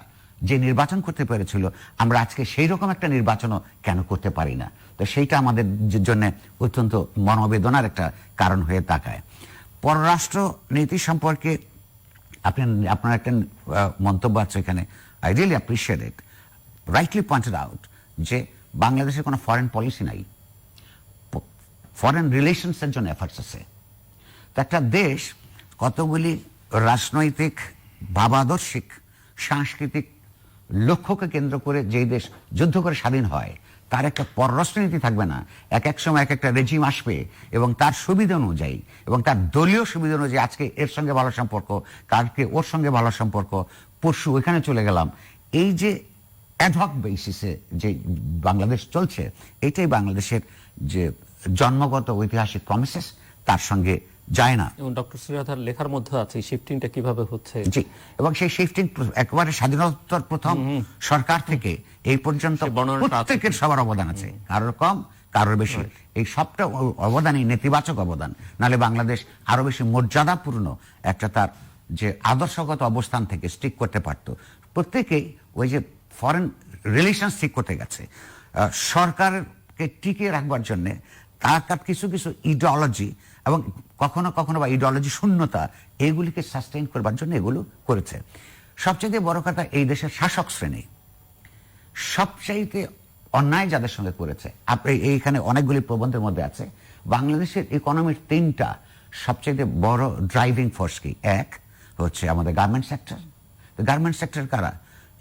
যে নির্বাচন করতে পেরেছিল, আমরা আজকে সেই রকম একটা নির্বাচনও কেন করতে পারি না? তো সেইটা আমাদের জন্য অত্যন্ত মনোবেদনার একটা কারণ হয়ে তাকায়। পররাষ্ট্র নীতি সম্পর্কে আপনার একটা মন্তব্য আছে এখানে, I really appreciate it, rightly pointed out যে বাংলাদেশের কোনো ফরেন পলিসি নাই, ফরেন রিলেশনসের জন্য এফার্টস আছে। তো একটা দেশ কতগুলি রাজনৈতিক, ভাবাদর্শিক, সাংস্কৃতিক লক্ষ্যকে কেন্দ্র করে যেই দেশ যুদ্ধ করে স্বাধীন হয়, তার একটা পররাষ্ট্রনীতি থাকবে না? এক এক সময় এক একটা রেজিম আসবে এবং তার সুবিধা অনুযায়ী এবং তার দলীয় সুবিধা অনুযায়ী আজকে এর সঙ্গে ভালো সম্পর্ক, কালকে ওর সঙ্গে ভালো সম্পর্ক, পরশু ওইখানে চলে গেলাম। এই যে অ্যাডহক বেসিসে যে বাংলাদেশ চলছে, এটাই বাংলাদেশের যে জন্মগত ঐতিহাসিক প্রমিসেস তার সঙ্গে যায় না। এবং ডক্টর শ্রীধর লেখার মধ্যে আছে শিফটিংটা কিভাবে হচ্ছে। জি, এবং সেই শিফটিং একেবারে স্বাধীনতার প্রথম সরকার থেকে এই পর্যন্ত প্রত্যেকের সবার অবদান আছে, কারোর কম কারোর বেশি। এই সবটা অবদানই নেতিবাচক অবদান, নাহলে বাংলাদেশ আরো বেশি মর্যাদাপূর্ণ একটা তার যে আদর্শগত অবস্থান থেকে স্টিক করতে পারত। প্রত্যেকেই ওই যে ফরেন রিলেশন স্টিক করতে গেছে। সরকারকে টিকিয়ে রাখবার জন্য তার কিছু কিছু ইডিওলজি এবং কখনো কখনো বা ইডিওলজি শূন্যতা, এইগুলিকে সাস্টেইন করবার জন্য এগুলো করেছে। সবচেয়ে বড় কথা, এই দেশের শাসক শ্রেণী সবচাইতে অন্যায় যাদের সঙ্গে করেছে, আপনি এইখানে অনেকগুলি প্রবন্ধের মধ্যে আছে, বাংলাদেশের ইকোনমির 3টা সবচেয়ে বড় ড্রাইভিং ফোর্স কি? এক হচ্ছে আমাদের গার্মেন্ট সেক্টর। গার্মেন্ট সেক্টর কারা?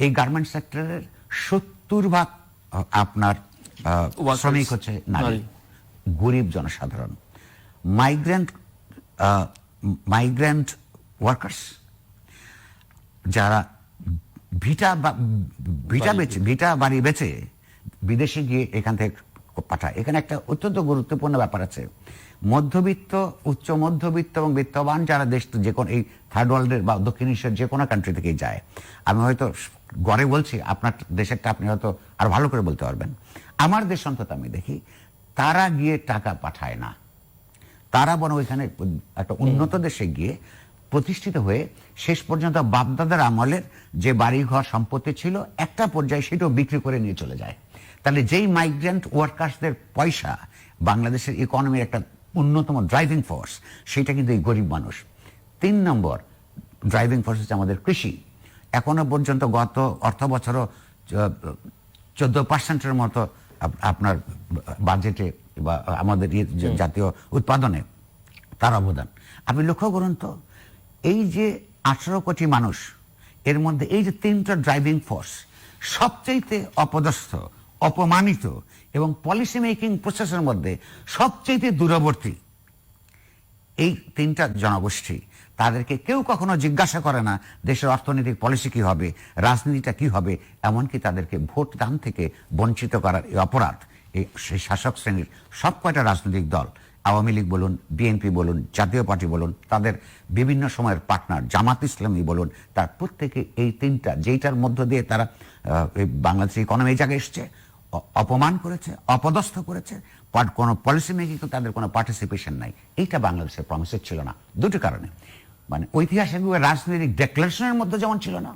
এই গার্মেন্ট সেক্টরের 70% আপনার শ্রমিক হচ্ছে নারী, গরিব জনসাধারণ, মাইগ্রেন্ট ওয়ার্কার্স, যারা ভিটা বাড়ি বেচে বিদেশে গিয়ে এখান থেকে পাঠায়। এখানে একটা অত্যন্ত গুরুত্বপূর্ণ ব্যাপার আছে, মধ্যবিত্ত, উচ্চ মধ্যবিত্ত এবং বিত্তবান যারা দেশ, যে কোনো এই থার্ড ওয়ার্ল্ডের বা দক্ষিণ এশিয়ার যে কোনো কান্ট্রি থেকেই যায়, আমি হয়তো গড়ে বলছি, আপনার দেশেরটা আপনি হয়তো আর ভালো করে বলতে পারবেন, আমার দেশ অন্তত আমি দেখি তারা গিয়ে টাকা পাঠায় না, তারা বরং ওইখানে একটা উন্নত দেশে গিয়ে প্রতিষ্ঠিত হয়ে শেষ পর্যন্ত বাপদাদার আমলের যে বাড়িঘর সম্পত্তি ছিল একটা পর্যায়ে সেটাও বিক্রি করে নিয়ে চলে যায়। তাহলে যেই মাইগ্রেন্ট ওয়ার্কার্সদের পয়সা বাংলাদেশের ইকোনমির একটা অন্যতম ড্রাইভিং ফোর্স, সেটা কিন্তু এই গরিব মানুষ। 3 নম্বর ড্রাইভিং ফোর্স হচ্ছে আমাদের কৃষি। এখনো পর্যন্ত গত অর্থ বছরও 14% মতো আপনার বাজেটে বা আমাদের জাতীয় উৎপাদনে তার অবদান। আপনি লক্ষ্য করুন তো, এই যে 18 কোটি মানুষ, এর মধ্যে এই যে 3টা ড্রাইভিং ফোর্স সবচাইতে অপদস্থ, অপমানিত এবং পলিসি মেকিং প্রসেসের মধ্যে সবচাইতে দূরবর্তী এই 3টা জনগোষ্ঠী, তাদেরকে কেউ কখনো জিজ্ঞাসা করে না দেশের অর্থনৈতিক পলিসি কি হবে, রাজনীতিটা কি হবে, এমনকি তাদেরকে ভোট দান থেকে বঞ্চিত করার এই অপরাধ এই শাসক শ্রেণীর সব কয়টা রাজনৈতিক দল, আওয়ামী লীগ বলুন, বিএনপি বলুন, জাতীয় পার্টি বলুন, তাদের বিভিন্ন সময়ের পার্টনার জামাত ইসলামী বলুন, তার প্রত্যেকে এই 3টা, যেইটার মধ্য দিয়ে তারা বাংলাদেশের ইকোনমি এই জায়গায় এসছে, অপমান করেছে, অপদস্থ করেছে, কোনো পলিসি মেকিং তাদের কোনো পার্টিসিপেশন নাই। এইটা বাংলাদেশের প্রমিসের ছিল না, দুটো কারণে। মানে ঐতিহাসিক রাজনৈতিক ডেক্লারেশনের মধ্যে যেমন ছিল না,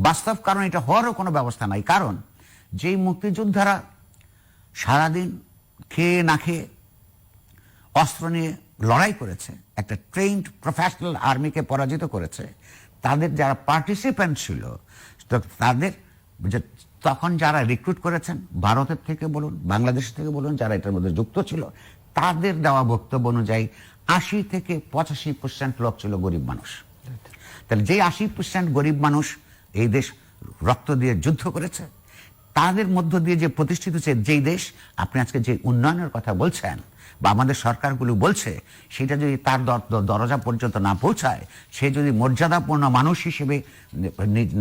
বাস্তব কারণ এটা হওয়ারও কোনো ব্যবস্থা নাই। কারণ যেই মুক্তিযোদ্ধারা সারাদিন খেয়ে না খেয়ে অস্ত্র নিয়ে লড়াই করেছে, একটা ট্রেইনড প্রফেশনাল আর্মিকে পরাজিত করেছে, তাদের যারা পার্টিসিপেন্ট ছিল, তাদের তখন যারা রিক্রুট করেছেন ভারতের থেকে বলুন, বাংলাদেশ থেকে বলুন, যারা এটার মধ্যে যুক্ত ছিল, তাদের দেওয়া বক্তব্য অনুযায়ী 80 থেকে 85% লোক ছিল গরিব মানুষ। তাহলে যে 80% গরিব মানুষ এই দেশ রক্ত দিয়ে যুদ্ধ করেছে, তাদের মধ্য দিয়ে যে প্রতিষ্ঠিত হচ্ছে যেই দেশ, আপনি আজকে যে উন্নয়নের কথা বলছেন বা আমাদের সরকারগুলো বলছে, সেটা যদি তার দরজা পর্যন্ত না পৌঁছায়, সে যদি মর্যাদাপূর্ণ মানুষ হিসেবে,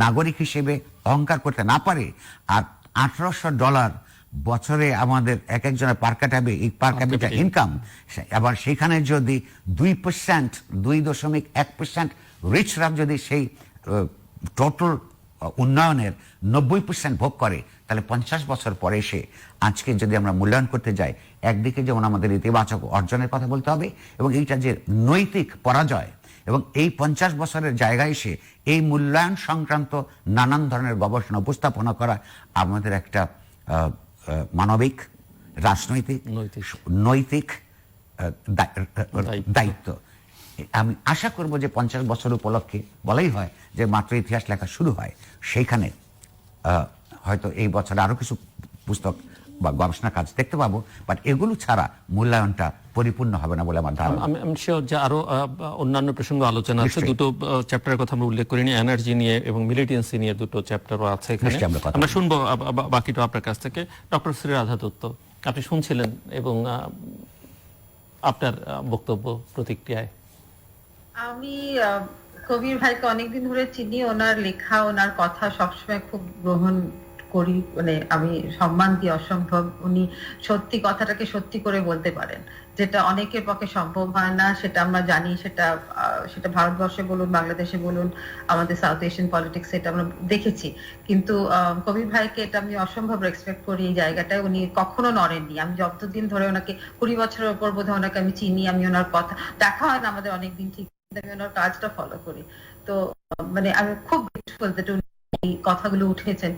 নাগরিক হিসেবে অহংকার করতে না পারে, আর $1800 বছরে আমাদের এক একজনের পার ক্যাপিটা ইনকাম, আবার সেখানে যদি 2.1% রিচরা যদি সেই টোটাল উন্নয়নের 90% ভোগ করে, তাহলে 50 বছর পরে এসে আজকে যদি আমরা মূল্যায়ন করতে যাই, একদিকে যেমন আমাদের ইতিবাচক অর্জনের কথা বলতে হবে, এবং এইটা যে নৈতিক পরাজয় এবং এই 50 বছরের জায়গায় এসে এই মূল্যায়ন সংক্রান্ত নানান ধরনের গবেষণা উপস্থাপনা করা আমাদের একটা মানবিক, রাজনৈতিক, নৈতিক দায়িত্ব। আমি আশা করব যে 50 বছর উপলক্ষে বলাই হয় যে মাত্র ইতিহাস লেখা শুরু হয়, সেইখানে হয়তো এই বছর আরো কিছু পুস্তক বা গবেষণা কাজ দেখতে পাবো, বাট এগুলো ছাড়া মূল্যায়নটা পরিপূর্ণ হবে না বলে আমার ধারণা। আমি শিওর যে আরো অন্যান্য প্রসঙ্গ আলোচনা আছে, দুটো চ্যাপ্টারের কথা আমরা উল্লেখ করিনি, এনার্জি নিয়ে এবং মিলিটেন্সি নিয়ে দুটো চ্যাপ্টারও আছে এখানে, আমরা শুনবো বাকিটা আপনার কাছ থেকে। ডক্টর শ্রীরাধা দত্ত, আপনি শুনছিলেন এবং আপনার বক্তব্য, প্রতিক্রিয়ায়। আমি কবির ভাইকে অনেকদিন ধরে চিনি, ওনার লেখা, ওনার কথা সবসময় খুব গ্রহণ করি, মানে আমি সম্মান দিই অসম্ভব। উনি সত্যি কথাটাকে সত্যি করে বলতে পারেন, যেটা অনেকের পক্ষে সম্ভব হয় না, সেটা আমরা জানি। সেটা ভারতবর্ষে বলুন, বাংলাদেশে বলুন, আমাদের সাউথ এশিয়ান পলিটিক্স, এটা আমরা দেখেছি। কিন্তু কবির ভাইকে এটা আমি অসম্ভব রেসপেক্ট করি এই জায়গাটায়। উনি কখনো নড়েননি। আমি যতদিন ধরে ওনাকে 20 বছরের উপর বোধহয় ওনাকে আমি চিনি, আমি ওনার কথা দেখা হয় না আমাদের অনেকদিন, ঠিক আমি ওনার কাজটা ফলো করি। তো মানে আমি খুব গ্রেটফুল যে এই কথাগুলো উঠেছেন।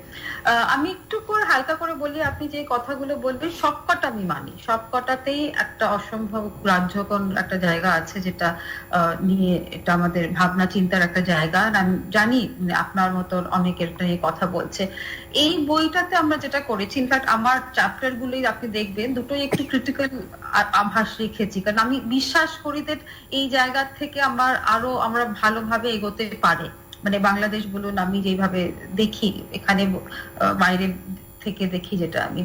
আমি একটু করে হালকা করে বলি, আপনি যে কথাগুলো বলবেন সবকটা আমি মানি, সবকটাতেই একটা অসম্ভব রাজ্যকর একটা জায়গা আছে, যেটা নিয়ে এটা আমাদের ভাবনা চিন্তার একটা জায়গা। আমি জানি আপনার মতো অনেকের নিয়ে কথা বলছে। এই বইটাতে আমরা যেটা করেছি, ইনফ্যাক্ট আমার চ্যাপ্টার গুলোই আপনি দেখবেন দুটোই একটু ক্রিটিক্যাল আভাস রেখেছি, কারণ আমি বিশ্বাস করি যে এই জায়গা থেকে আমরা ভালোভাবে এগোতে পারে। মানে বাংলাদেশ বলুন, আমি যেভাবে দেখি এখানে বাইরে থেকে দেখি, যেটা আমি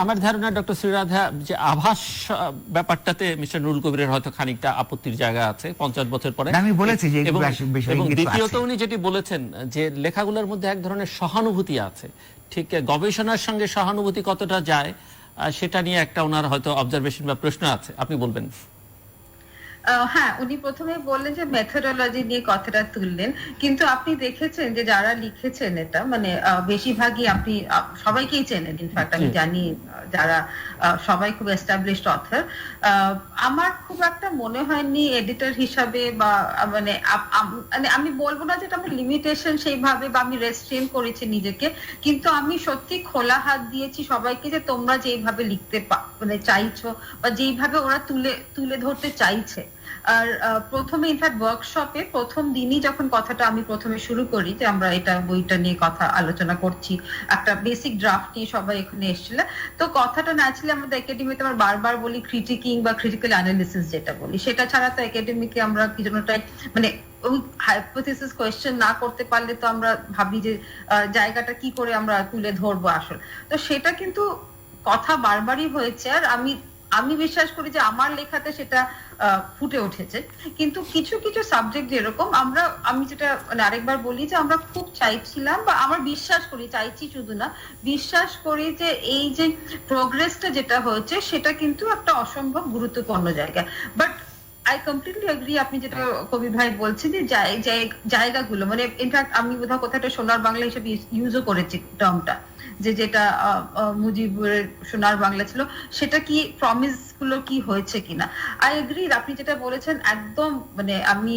আমার ধারণা ডক্টর শ্রীরাধা, যে আভাস ব্যাপারটাতে মিস্টার নুরুল কবিরের হয়তো খানিকটা আপত্তির জায়গা আছে 50 বছর পরে। আমি বলেছি যে এবং দ্বিতীয়ত উনি যেটি বলেছেন যে লেখাগুলোর মধ্যে এক ধরনের সহানুভূতি আছে, ঠিক গবেষণার সঙ্গে সহানুভূতি কতটা যায় সেটা নিয়ে একটা ওনার হয়তো অবজারভেশন বা প্রশ্ন আছে, আপনি বলবেন। হ্যাঁ, উনি প্রথমে বললেন যে মেথোডোলজি নিয়ে কথাটা তুললেন, কিন্তু আপনি দেখেছেন যে যারা লিখেছেন এটা, মানে বেশিরভাগই আপনি সবাইকেই চেনেন, ইনফ্যাক্ট আমি জানি যারা সবাই খুব এস্টাবলিশড অথর। আমার খুব একটা মনে হয়নি এডিটর হিসাবে বা মানে আমি বলবো না যে এটা আমার লিমিটেশন সেইভাবে, বা আমি রেস্ট্রেন করেছি নিজেকে, কিন্তু আমি সত্যি খোলা হাত দিয়েছি সবাইকে যে তোমরা যেভাবে লিখতে মানে চাইছো বা যেইভাবে ওরা তুলে ধরতে চাইছে। আর প্রথমে ইনফ্যাক্ট ওয়ার্কশপে প্রথম দিনই যখন কথাটা আমি প্রথমে শুরু করি যে আমরা এটা বইটা নিয়ে কথা আলোচনা করছি, একটা বেসিক ড্রাফট নিয়ে সবাই এখানে এসেছিল, তো কথাটা ন্যাচারালি আমাদের একাডেমিতে আমরা বারবার বলি ক্রিটিকিং বা ক্রিটিক্যাল অ্যানালিসিস যেটা বলি, সেটা ছাড়া তো একাডেমিকে আমরা কি জন্যটাই মানে ওই হাইপোথিসিস কোয়েশ্চেন না করতে পারলে তো আমরা ভাবি যে জায়গাটা কি করে আমরা তুলে ধরবো আসল। তো সেটা কিন্তু কথা বারবারই হয়েছে, আর আমি বিশ্বাস করি যে আমার লেখাতে সেটা ফুটে উঠেছে। কিন্তু কিছু কিছু সাবজেক্ট যেরকম আমি যেটা মানে আরেকবার বলি যে আমরা খুব চাইছিলাম, বা আমরা বিশ্বাস করি, চাইছি শুধু না, বিশ্বাস করি যে এই যে প্রোগ্রেসটা যেটা হয়েছে সেটা কিন্তু একটা অসম্ভব গুরুত্বপূর্ণ জায়গা। বাট আই কমপ্লিটলি এগ্রি, আপনি যেটা কবি ভাই বলছেন যে জায়গাগুলো, মানে ইনফ্যাক্ট আমি বোধহয় কোথাও একটা সোনার বাংলা হিসেবে ইউজও করেছি টার্মটা, যেটা মুজিবের সোনার বাংলা ছিল, সেটা কি প্রমিস গুলো কি হয়েছে কিনা। আই এগ্রি, আপনি যেটা বলেছেন একদম মানে আমি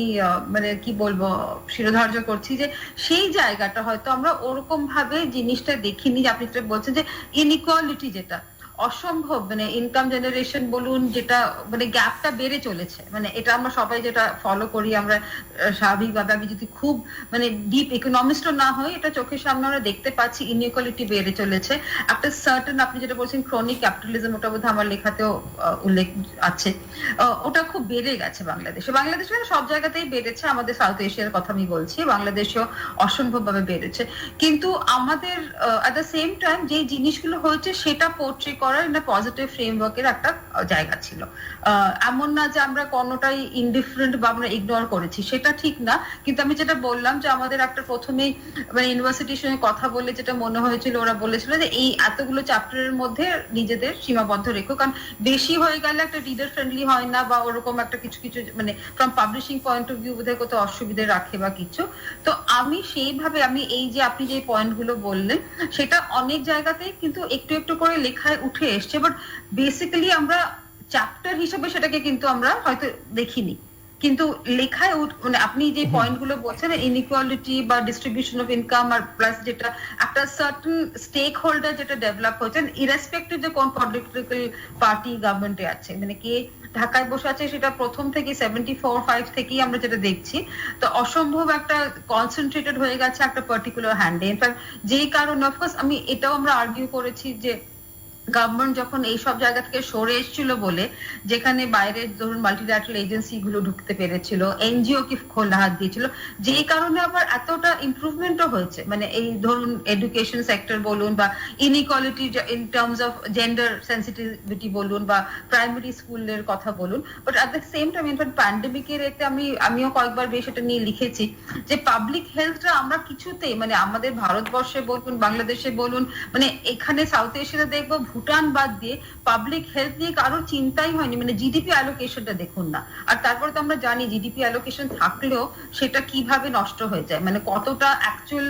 মানে কি বলবো শিরোধার্য করছি যে সেই জায়গাটা হয়তো আমরা ওরকম ভাবে জিনিসটা দেখিনি, যে আপনি যেটা বলছেন যে ইনইকুয়ালিটি যেটা অসম্ভব, মানে ইনকাম জেনারেশন বলুন, যেটা মানে গ্যাপটা বেড়ে চলেছে, মানে এটা আমরা সবাই যেটা ফলো করি, আমরা স্বাভাবিকভাবে আমি যদি খুব মানে ডিপ ইকোনমিস্টও না হই, এটা চোখের সামনে আমরা দেখতে পাচ্ছি ইনইকুয়ালিটি বেড়ে চলেছে। একটা সার্টেন, আপনি যেটা বলছেন ক্রনিক ক্যাপিটালিজম, ওটা বোধহয় আমার লেখাতেও উল্লেখ আছে, ওটা খুব বেড়ে গেছে বাংলাদেশে সব জায়গাতেই বেড়েছে, আমাদের সাউথ এশিয়ার কথা আমি বলছি, বাংলাদেশেও অসম্ভব ভাবে বেড়েছে। কিন্তু আমাদের এট দ্য সেম টাইম যে জিনিসগুলো হয়েছে সেটা পোর্ট্রে করার একটা পজিটিভ ফ্রেমওয়ার্কের একটা জায়গা ছিল। এমন না যে আমরা কোনোটাই ইনডিফারেন্ট বা আমরা ইগনোর করেছি, সেটা ঠিক না। কিন্তু আমি যেটা বললাম যে আমাদের একটা প্রথমেই মানে ইউনিভার্সিটির সঙ্গে কথা বলে যেটা মনে হয়েছিল, ওরা বলেছিল যে এই এতগুলো চ্যাপ্টারের মধ্যে নিজেদের সীমাবদ্ধ রেখো, কারণ বেশি হয়ে গেলে একটা রিডার ফ্রেন্ডলি হয় না, বা ওরকম একটা কিছু কিছু মানে from publishing point of view বোধহয় কত অসুবিধে রাখে বা কিছু। তো আমি সেইভাবে এই যে আপনি যে পয়েন্টগুলো বললেন সেটা অনেক জায়গাতেই কিন্তু একটু একটু করে লেখায় উঠে এসছে, বাট বেসিক্যালি আমরা চ্যাপ্টার হিসেবে সেটাকে কিন্তু আমরা হয়তো দেখিনি, কিন্তু লেখায় মানে আপনি যে পয়েন্টগুলো বলছেন, ইনইকুয়ালিটি বা ডিস্ট্রিবিউশন অফ ইনকাম, আর প্লাস যেটা একটা সার্টেন স্টেক হোল্ডার যেটা ডেভেলপ হয়েছে, ইরেসপেক্টিভ যে কোন পলিটিক্যাল পার্টি গভর্নমেন্টে আছে, মানে কে ঢাকায় বসে আছে, সেটা প্রথম থেকে 74-5 থেকেই আমরা যেটা দেখছি। তো অসম্ভব একটা কনসেন্ট্রেটেড হয়ে গেছে একটা পার্টিকুলার হ্যান্ডে। ইনফ্যাক্ট যেই কারণে অফকোর্স এটাও আমরা আর্গিউ করেছি যে গভর্নমেন্ট যখন এইসব জায়গা থেকে সরে এসেছিল বলে, যেখানে বাইরে ধরুন মাল্টিল্যাটারাল এজেন্সি গুলো ঢুকতে পেরেছিল, এনজিও কি খোলা হাত দিয়েছিল, যেই কারণে আবার এতটা ইমপ্রুভমেন্টও হয়েছে। মানে এই ধরুন এডুকেশন সেক্টর বলুন, বা inequality in terms of gender sensitivity বলুন, বা প্রাইমারি স্কুলের কথা বলুন। But at the same time in fact প্যান্ডেমিকের এতে আমিও কয়েকবার বেশ এটা নিয়ে লিখেছি যে পাবলিক হেলথটা আমরা কিছুতেই, মানে আমাদের ভারতবর্ষে বলুন, বাংলাদেশে বলুন, মানে এখানে সাউথ এশিয়াতে দেখবো ভুটান বাদ দিয়ে পাবলিক হেলথ নিয়ে কারোর চিন্তাই হয়নি। মানে জিডিপি অ্যালোকেশনটা দেখুন না। আর তারপরে তো আমরা জানি জিডিপি অ্যালোকেশন থাকলেও সেটা কিভাবে নষ্ট হয়ে যায়, মানে কতটা অ্যাকচুয়াল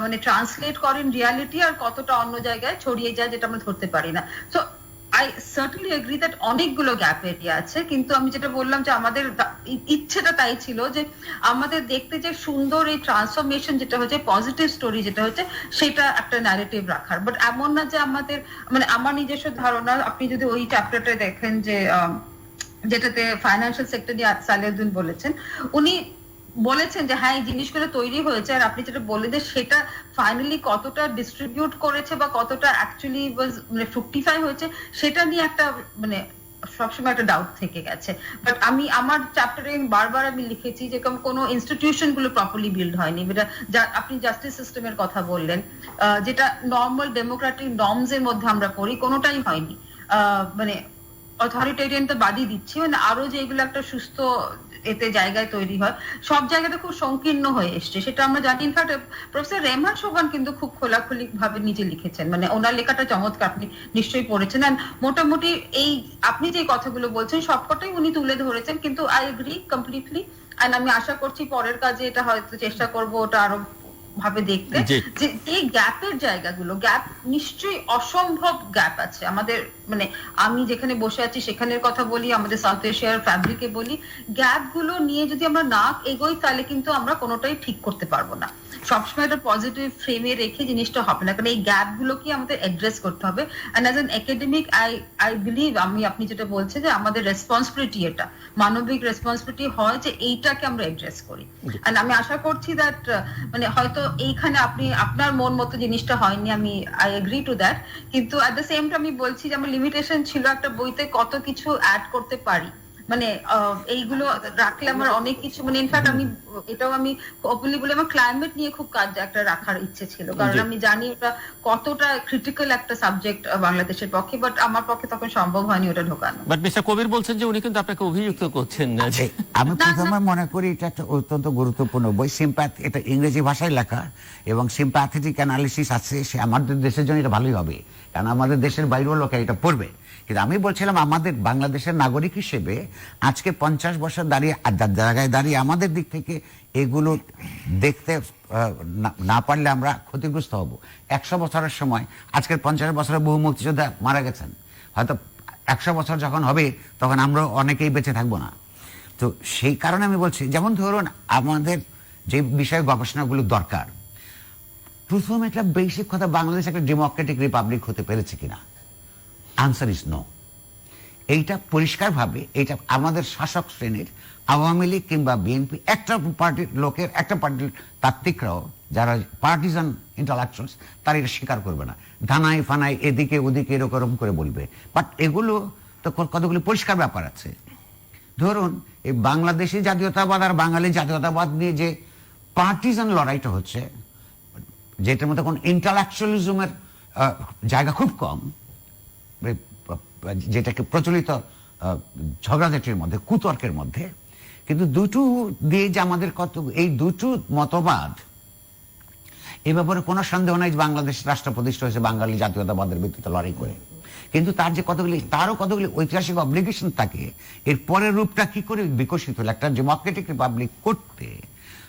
মানে ট্রান্সলেট করেন রিয়ালিটি, আর কতটা অন্য জায়গায় ছড়িয়ে যায় যেটা আমরা ধরতে পারি না। So I certainly agri that অনেকগুলো গ্যাপ এরিয়া আছে, কিন্তু আমি যেটা বললাম যে আমাদের ইচ্ছেটা তাই ছিল যে আমাদের দেখতে যে সুন্দর এই ট্রান্সফরমেশন যেটা হচ্ছে, পজিটিভ স্টোরি যেটা হচ্ছে, সেটা একটা ন্যারেটিভ রাখার। বাট এমন না যে আমাদের, মানে আমার নিজস্ব ধারণা, আপনি যদি ওই চ্যাপ্টারটা দেখেন যে যেটাতে ফাইন্যান্সিয়াল সেক্টর নিয়ে সালেউদ্দিন বলেছেন, উনি বলেছেন যে হ্যাঁ এই জিনিসগুলো তৈরি হয়েছে, আর আপনি যেটা বললেন যে সেটা ফাইনালি কতটা ডিস্ট্রিবিউট করেছে বা কতটা অ্যাকচুয়ালি মানে ফ্রুক্টিফাই হয়েছে, সেটা নিয়ে একটা মানে সবসময় একটা ডাউট থেকে গেছে। বাট আমি আমার চ্যাপ্টারে বারবার আমি লিখেছি যে কোনো ইনস্টিটিউশন গুলো প্রপারলি বিল্ড হয়নি। আপনি জাস্টিস সিস্টেমের কথা বললেন, যেটা নর্মাল ডেমোক্রেটিক নর্মস এর মধ্যে আমরা পড়ি, কোনোটাই হয়নি। মানে অথরিটেরিয়ান তো বাদই দিচ্ছি, মানে আরো যে এগুলো একটা সুস্থ এতে জায়গায় তৈরি হয়, সব জায়গাটা খুব সংকীর্ণ হয়ে এসছে, সেটা আমরা জানি। ইনফ্যাক্ট প্রফেসর রেহমান সোবহান কিন্তু খুব খোলাখুলি ভাবে নিজে লিখেছেন, মানে ওনার লেখাটা চমৎকার, আপনি নিশ্চয়ই পড়েছেন। আর মোটামুটি এই আপনি যে কথাগুলো বলছেন সবকটাই উনি তুলে ধরেছেন, কিন্তু আই এগ্রি কমপ্লিটলি। আর আমি আশা করছি পরের কাজে এটা হয়তো চেষ্টা করব ওটা আরো ভাবে দেখতে, যে এই গ্যাপের জায়গাগুলো, গ্যাপ নিশ্চয়ই অসম্ভব গ্যাপ আছে আমাদের। মানে আমি যেখানে বসে আছি সেখানের কথা বলি, আমাদের সাউথ এশিয়ার ফ্যাব্রিকে বলি, গ্যাপ গুলো নিয়ে যদি আমরা না এগোই তাহলে কিন্তু আমরা কোনোটাই ঠিক করতে পারবো না। সবসময় একটা পজিটিভ ফ্রেমে রেখে জিনিসটা হবে না, কারণ এই গ্যাপ গুলোকে আমাদের অ্যাড্রেস করতে হবে। And as an academic I believe, আপনি যেটা বলছেন যে আমাদের রেসপন্সিবিলিটি, এটা মানবিক রেসপন্সিবিলিটি হয় যে এইটাকে আমরা অ্যাড্রেস করি। এন্ড আমি আশা করছি দ্যাট মানে হয়তো এইখানে আপনার মন মতো জিনিসটা হয়নি, আমি আই এগ্রি টু দ্যাট, কিন্তু অ্যাট দ্য সেম টাইম আমি বলছি যে আমার লিমিটেশন ছিল একটা বইতে কত কিছু অ্যাড করতে পারি, মানে এইগুলো রাখলে আমার অনেক কিছু, মানে ইনফ্যাক্ট আমি এটাও আমি ওপেনলি বলে আমার ক্লাইমেট নিয়ে খুব কাজ একটা রাখার ইচ্ছে ছিল, কারণ আমি জানি ওটা কতটা ক্রিটিক্যাল একটা সাবজেক্ট বাংলাদেশের পক্ষে, বাট আমার পক্ষে তখন সম্ভব হয়নি ওটা ঢোকানো। বাট মিস্টার কবির বলছেন যে উনি কিন্তু আপনাকে অভিযুক্ত করছেন না। আমি প্রথমে মনে করি এটা একটা অত্যন্ত গুরুত্বপূর্ণ বই, সিম্প্যাথি, এটা ইংরেজি ভাষায় লেখা এবং সিম্প্যাথেটিক অ্যানালিসিস আছে, সে আমাদের দেশের জন্য এটা ভালোই হবে, কারণ আমাদের দেশের বাইরেও লোকে এটা পড়বে। কিন্তু আমি বলছিলাম আমাদের বাংলাদেশের নাগরিক হিসেবে আজকে 50 বছর জায়গায় দাঁড়িয়ে আমাদের দিক থেকে এগুলো দেখতে না পারলে আমরা ক্ষতিগ্রস্ত হব। 100 বছরের সময়, আজকের 50 বছরে বহু মুক্তিযোদ্ধা মারা গেছেন, হয়তো 100 বছর যখন হবে তখন আমরা অনেকেই বেঁচে থাকবো না। তো সেই কারণে আমি বলছি, যেমন ধরুন আমাদের যে বিষয়ে গবেষণাগুলো দরকার, প্রথম একটা বেসিক কথা, বাংলাদেশ একটা ডেমোক্রেটিক রিপাবলিক হতে পেরেছে কিনা? Answer is no. এইটা পরিষ্কারভাবে এটা আমাদের শাসক শ্রেণীর, আওয়ামী লীগ কিংবা বিএনপি, একটা পার্টির লোকের, একটা পার্টির তাত্ত্বিকরাও যারা পার্টিজান ইন্টালেকচুয়ালস, তারা এটা স্বীকার করবে না, ধানায় ফানায় এদিকে ওদিকে এরকম করে বলবে। বাট এগুলো তো কতগুলি পরিষ্কার ব্যাপার আছে। ধরুন এই বাংলাদেশি জাতীয়তাবাদ আর বাঙালি জাতীয়তাবাদ নিয়ে যে পার্টিজান লড়াইটা হচ্ছে, যেটার মধ্যে কোনো ইন্টালেকচুয়ালিজমের জায়গা খুব কম, যেটাকে প্রচলিত ঝগড়াঝাটির মধ্যে, কুতর্কের মধ্যে, কিন্তু দুটো দিয়ে যে আমাদের কত এই দুটো মতবাদ, এ ব্যাপারে কোনো সন্দেহ নাই বাংলাদেশ রাষ্ট্র প্রতিষ্ঠা হয়েছে বাঙালি জাতীয়তাবাদের ভিত্তিতে লড়াই করে, কিন্তু তার যে তারও কতগুলি ঐতিহাসিক অব্লিগেশন থাকে। এর পরের রূপটা কি করে বিকশিত হলো একটা ডেমোক্রেটিক রিপাবলিক করতে।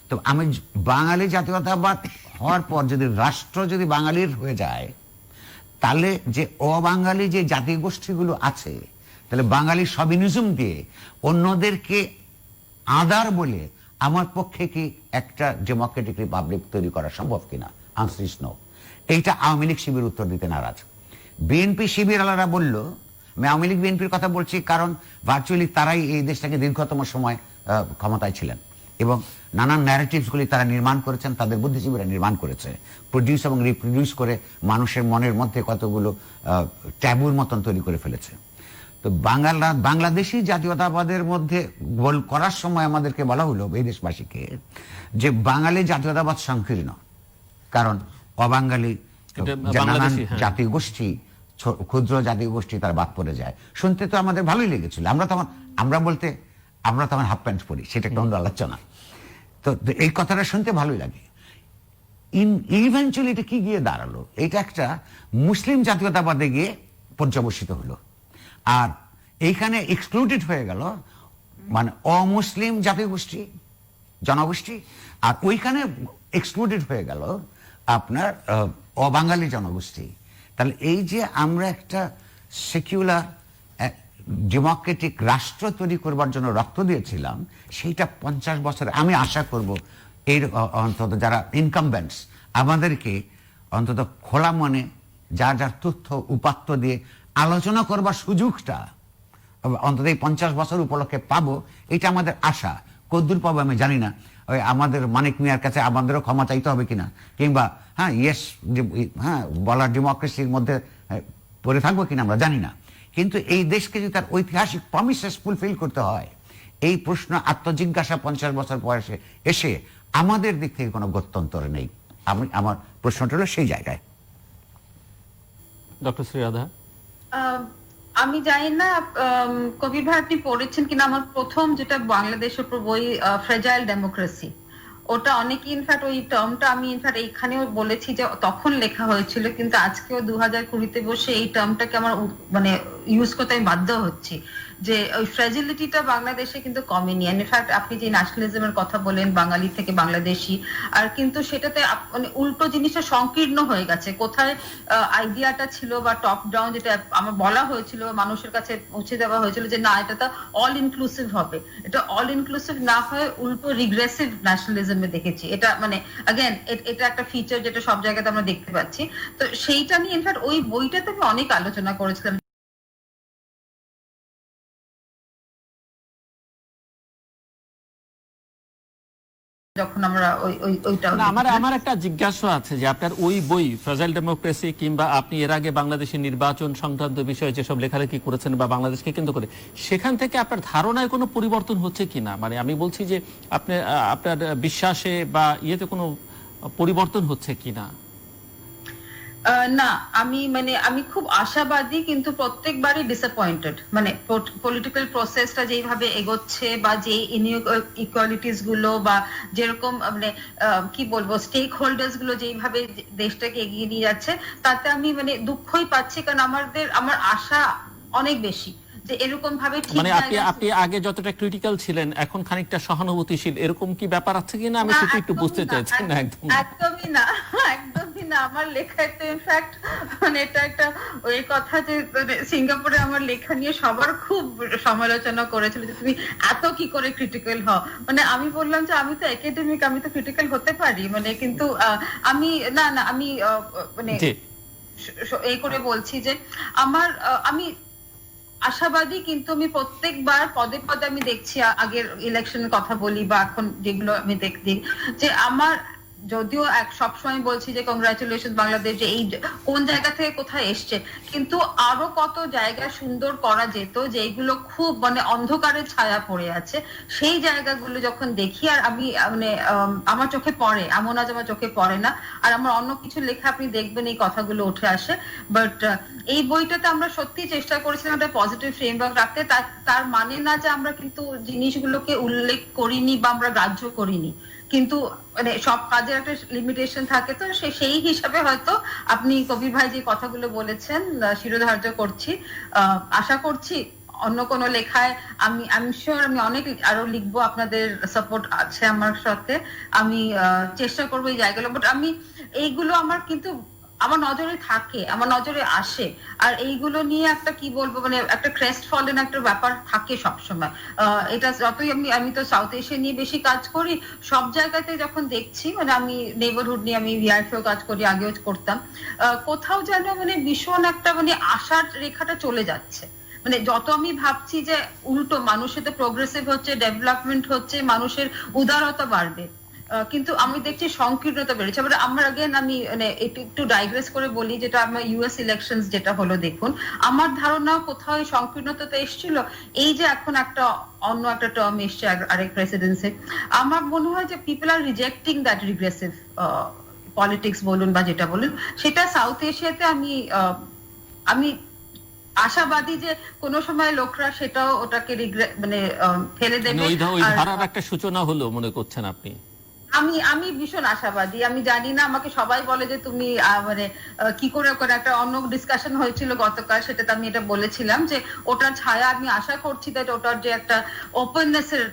তো আমি বাঙালি জাতীয়তাবাদ হওয়ার পর যদি রাষ্ট্র যদি বাঙালির হয়ে যায়, তাহলে যে অবাঙালি যে জাতিগোষ্ঠীগুলো আছে, তাহলে বাঙালি সবিনিজম দিয়ে অন্যদেরকে আদার বলে আমার পক্ষে কি একটা ডেমোক্রেটিক রিপাবলিক তৈরি করা সম্ভব কিনা? Answer is no. এইটা আওয়ামী লীগ শিবির উত্তর দিতে নারাজ। বিএনপি শিবির আলারা বলল, আমি আওয়ামী লীগ বিএনপির কথা বলছি কারণ ভার্চুয়ালি তারাই এই দেশটাকে দীর্ঘতম সময় ক্ষমতায় ছিলেন এবং নানান ন্যারেটিভসগুলি তারা নির্মাণ করেছেন, তাদের বুদ্ধিজীবীরা নির্মাণ করেছে, প্রডিউস এবং রিপ্রডিউস করে মানুষের মনের মধ্যে কতগুলো ট্যাবুর মতন তৈরি করে ফেলেছে। তো বাংলাদেশি জাতীয়তাবাদের মধ্যে গোল করার সময় আমাদেরকে বলা হলো এই দেশবাসীকে যে বাঙালি জাতীয়তাবাদ সংকীর্ণ, কারণ অবাঙালি নানান জাতি গোষ্ঠী, ক্ষুদ্র জাতীয় গোষ্ঠী তার বাদ পড়ে যায়। শুনতে তো আমাদের ভালোই লেগেছিল। আমরা তখন হাফ প্যান্ট পরি, সেটা একটা অন্য আলোচনা। তো এই কথাটা শুনতে ভালোই লাগে। ইভেনচুয়ালি এটা কি গিয়ে দাঁড়ালো? এটা একটা মুসলিম জাতীয়তাবাদে গিয়ে পর্যবসিত হলো, আর এইখানে এক্সক্লুডেড হয়ে গেল মানে অমুসলিম জাতীয় গোষ্ঠী, জনগোষ্ঠী, আর ওইখানে এক্সক্লুডেড হয়ে গেল আপনার অবাঙালি জনগোষ্ঠী। তাহলে এই যে আমরা একটা সেকুলার ডেমোক্রেটিক রাষ্ট্র তৈরি করবার জন্য রক্ত দিয়েছিলাম, সেইটা 50 বছরে আমি আশা করব এর অন্তত যারা ইনকামবেন্টস আমাদেরকে অন্তত খোলা মনে যার যার তথ্য উপাত্ত দিয়ে আলোচনা করবার সুযোগটা অন্তত এই 50 বছর উপলক্ষে পাবো, এটা আমাদের আশা। কদ্দূর পাবো আমি জানি না, ওই আমাদের মানিক মিয়ার কাছে আমাদেরও ক্ষমা চাইতে হবে কিনা, কিংবা বলার ডেমোক্রেসির মধ্যে পড়ে থাকবো কিনা আমরা জানি না। কিন্তু এই দেশকে যদি তার ঐতিহাসিক প্রমিসেস ফুলফিল করতে হয়, এই প্রশ্ন আত্মজিজ্ঞাসা 50 বছর বয়সে এসে আমাদের দিক থেকে কোনো গত্যন্তর নেই। আমার প্রশ্নটা হলো সেই জায়গায়। ডক্টর শ্রীরাধা, আমি জানি না কবির ভাই আপনি পড়েছেন কিনা, আমার প্রথম যেটা বাংলাদেশের উপর বই ফ্রেজাইল ডেমোক্রেসি, ওটা অনেকে ইনফ্যাক্ট ওই টার্মটা আমি ইনফ্যাক্ট এইখানেও বলেছি যে তখন লেখা হয়েছিল, কিন্তু আজকেও 2020-তে বসে এই টার্মটাকে আমার মানে ইউজ করতে আমি বাধ্য হচ্ছি যে ওই ফ্রেজিলিটিটা বাংলাদেশে কিন্তু কমেনি। ইনফ্যাক্ট আপনি যে ন্যাশনালিজমের কথা বলেন বাঙালি থেকে বাংলাদেশি, আর কিন্তু সেটাতে মানে উল্টো জিনিসটা সংকীর্ণ হয়ে গেছে। কোথায় আইডিয়াটা ছিল বা টপ ডাউন যেটা আমার বলা হয়েছিল, মানুষের কাছে পৌঁছে দেওয়া হয়েছিল যে না এটা তো অল ইনক্লুসিভ হবে, এটা অল ইনক্লুসিভ না হয়ে উল্টো রিগ্রেসিভ ন্যাশনালিজমে দেখেছি। এটা মানে अगेन এটা একটা ফিচার যেটা সব জায়গাতে আমরা দেখতে পাচ্ছি। তো সেইটা নিয়ে ইনফ্যাক্ট ওই বইটাতে আমি অনেক আলোচনা করেছিলাম। যখন আমরা আমার একটা জিজ্ঞাসা আছে যে আপনার ওই বই ফ্রেজাইল ডেমোক্রেসি কিংবা আপনি এর আগে বাংলাদেশের নির্বাচন সংক্রান্ত বিষয়ে যেসব লেখালেখি করেছেন বা বাংলাদেশকে কেন্দ্র করে, সেখান থেকে আপনার ধারণায় কোনো পরিবর্তন হচ্ছে কিনা? মানে আমি বলছি যে আপনার বিশ্বাসে বা ইয়েতে কোনো পরিবর্তন হচ্ছে কিনা? না, আমি খুব আশাবাদী, কিন্তু প্রত্যেকবারই ডিসঅ্যাপয়েন্টেড। মানে পলিটিক্যাল প্রসেসটা যেভাবে এগোচ্ছে বা যে ইনইকুয়ালিটিস গুলো বা যেরকম মানে কি বলবো স্টেক হোল্ডার্স গুলো যেভাবে দেশটাকে এগিয়ে নিয়ে যাচ্ছে, তাতে আমি মানে দুঃখই পাচ্ছি, কারণ আমার আশা অনেক বেশি যে এরকম ভাবে ঠিক মানে আপনি আগে যতটা ক্রিটিক্যাল ছিলেন এখন খানিকটা সহানুভূতিশীল, এরকম কি ব্যাপার আছে কিনা আমি সেটা একটু বুঝতে চাইছি। না একদমই না, একদমই না। আমার লেখায় তো ইনফ্যাক্ট মানে এটা একটা ওই কথা যে সিঙ্গাপুরে আমার লেখা নিয়ে সবার খুব সমালোচনা করেছিল যে তুমি এত কি করে ক্রিটিক্যাল হও। মানে আমি বললাম যে আমি তো একাডেমিক, আমি তো ক্রিটিক্যাল হতে পারি, মানে কিন্তু আমি আমি মানে এই করে বলছি যে আমি আশাবাদী, কিন্তু আমি প্রত্যেকবার পদে পদে আমি দেখছি, আগের ইলেকশনের কথা বলি বা এখন যেগুলো আমি দেখছি, যে আমার যদিও সবসময় বলছি যে কংগ্রাচুলেশন বাংলাদেশ যে এই কোন জায়গা থেকে কোথায় এসছে, কিন্তু আরো কত জায়গা সুন্দর করা যেত যেগুলো খুব মানে অন্ধকারের ছায়া পড়ে আছে। সেই জায়গাগুলো যখন দেখি আর আমি মানে আমার চোখে পড়ে, এমন আজ আমার চোখে পড়ে না। আর আমার অন্য কিছু লেখা আপনি দেখবেন এই কথাগুলো উঠে আসে। বাট এই বইটাতে আমরা সত্যি চেষ্টা করেছিলাম একটা পজিটিভ ফ্রেমওয়ার্ক রাখতে। তার মানে না যে আমরা কিন্তু জিনিসগুলোকে উল্লেখ করিনি বা আমরা গ্রাহ্য করিনি, কিন্তু মানে সব কাজের একটা লিমিটেশন থাকে। তো সেই হিসাবে হয়তো আপনি কবির ভাই যে কথাগুলো বলেছেন শিরোধার্য করছি, আশা করছি অন্য কোনো লেখায় আমি শিওর আমি অনেক আরো লিখবো, আপনাদের সাপোর্ট আছে আমার সাথে, আমি চেষ্টা করবো এই জায়গাগুলো। বাট এইগুলো আমার কিন্তু আমার নজরে থাকে, আমার নজরে আসে। আর এইগুলো নিয়ে একটা কি বলবো, মানে একটা ক্রেস্ট ফলেন একটা ব্যাপার থাকে সবসময়। এটা যতই আমি তো সাউথ এশিয়া নিয়ে বেশি কাজ করি, সব জায়গাতে যখন দেখছি, মানে আমি নেইবারহুড নিয়ে আমি ভিআইপিও কাজ করি, আগেও করতাম, কোথাও যেন মানে ভীষণ একটা মানে আশার রেখাটা চলে যাচ্ছে। মানে যত আমি ভাবছি যে উল্টো মানুষের তো প্রোগ্রেসিভ হচ্ছে, ডেভেলপমেন্ট হচ্ছে, মানুষের উদারতা বাড়বে, কিন্তু আমি দেখছি সংকীর্ণতা বেড়েছে। আবার আমার আগেন আমি মানে একটু ডাইগ্রেস করে বলি, যেটা আমার ইউএস ইলেকশনস যেটা হলো, দেখুন আমার ধারণা কোথাও এই সংকীর্ণতা এসেছিল। এই যে এখন একটা অন্য একটা টার্ম এসছে আরেক প্রেসিডেন্সি, আমার মনে হয় যে people are rejecting that regressive politics বলুন বা যেটা বলুন, সেটা সাউথ এশিয়াতে আমি আশাবাদী যে কোন সময় লোকরা সেটাও ওটাকে মানে ফেলে দেবে। ওই ধারার একটা সূচনা হলো মনে করছেন আপনি? আমি ভীষণ আশাবাদী। আমি জানি না, আমাকে সবাই বলে যে তুমি মানে কি করে একটা অন্য ডিসকাশন হয়েছিল গতকাল, সেটাতে আমি এটা বলেছিলাম যে ওটার ছায়া আমি আশা করছি যে ওটার যে একটা ওপেননেস এর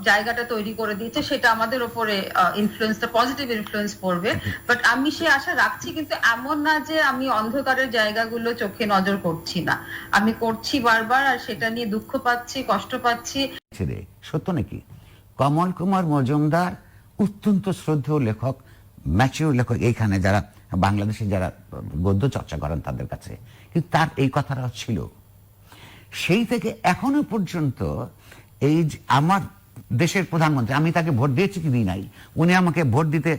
জায়গাটা তৈরি করে দিয়েছে, সেটা আমাদের উপরে ইনফ্লুয়েন্সটা পজিটিভ ইনফ্লুয়েন্স পড়বে। বাট আমি সে আশা রাখছি, কিন্তু এমন না যে আমি অন্ধকারের জায়গাগুলো চোখে নজর করছি না, আমি করছি বারবার, আর সেটা নিয়ে দুঃখ পাচ্ছি, কষ্ট পাচ্ছি। সত্য নাকি কমল কুমার মজুমদার অত্যন্ত শ্রদ্ধেয় লেখক, ম্যাচিউর লেখক, এইখানে যারা বাংলাদেশে যারা গদ্য চর্চা করেন তাদের কাছে, কিন্তু তার এই কথাটা ছিল। সেই থেকে এখনো পর্যন্ত এই আমার দেশের প্রধানমন্ত্রী, আমি তাকে ভোট দিয়েছি কি দিই নাই, উনি আমাকে ভোট দিতে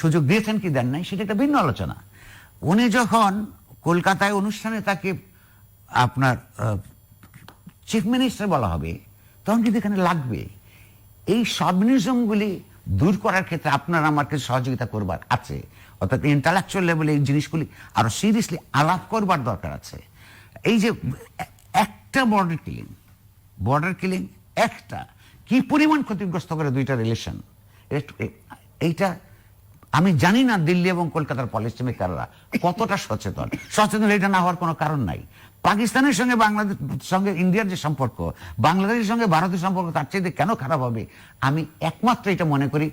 সুযোগ দিয়েছেন কি দেন নাই, সেটা একটা ভিন্ন আলোচনা। উনি যখন কলকাতায় অনুষ্ঠানে তাকে আপনার চিফ মিনিস্টার বলা হবে, তখন কিন্তু এখানে লাগবে। এই সাবনিজমগুলি দূর করার ক্ষেত্রে আপনার আমার কিছু সহযোগিতা করবার আছে, অর্থাৎ ইন্টালেকচুয়াল লেভেলে এই জিনিসগুলি আরো সিরিয়াসলি আলাপ করবার দরকার আছে। এই যে একটা বর্ডার কিলিং একটা কি পরিমাণ ক্ষতিগ্রস্ত করে দুইটা রিলেশন, এইটা আমি জানি না দিল্লি এবং কলকাতার পলিসি মেকাররা কতটা সচেতন। এটা না হওয়ার কোনো কারণ নাই। পাকিস্তানের সঙ্গে বাংলাদেশ সঙ্গে ইন্ডিয়ার যে সম্পর্ক, বাংলাদেশের সঙ্গে ভারতের সম্পর্ক তার চেয়ে কেন খারাপ হবে? আমি একমাত্র এটা মনে করি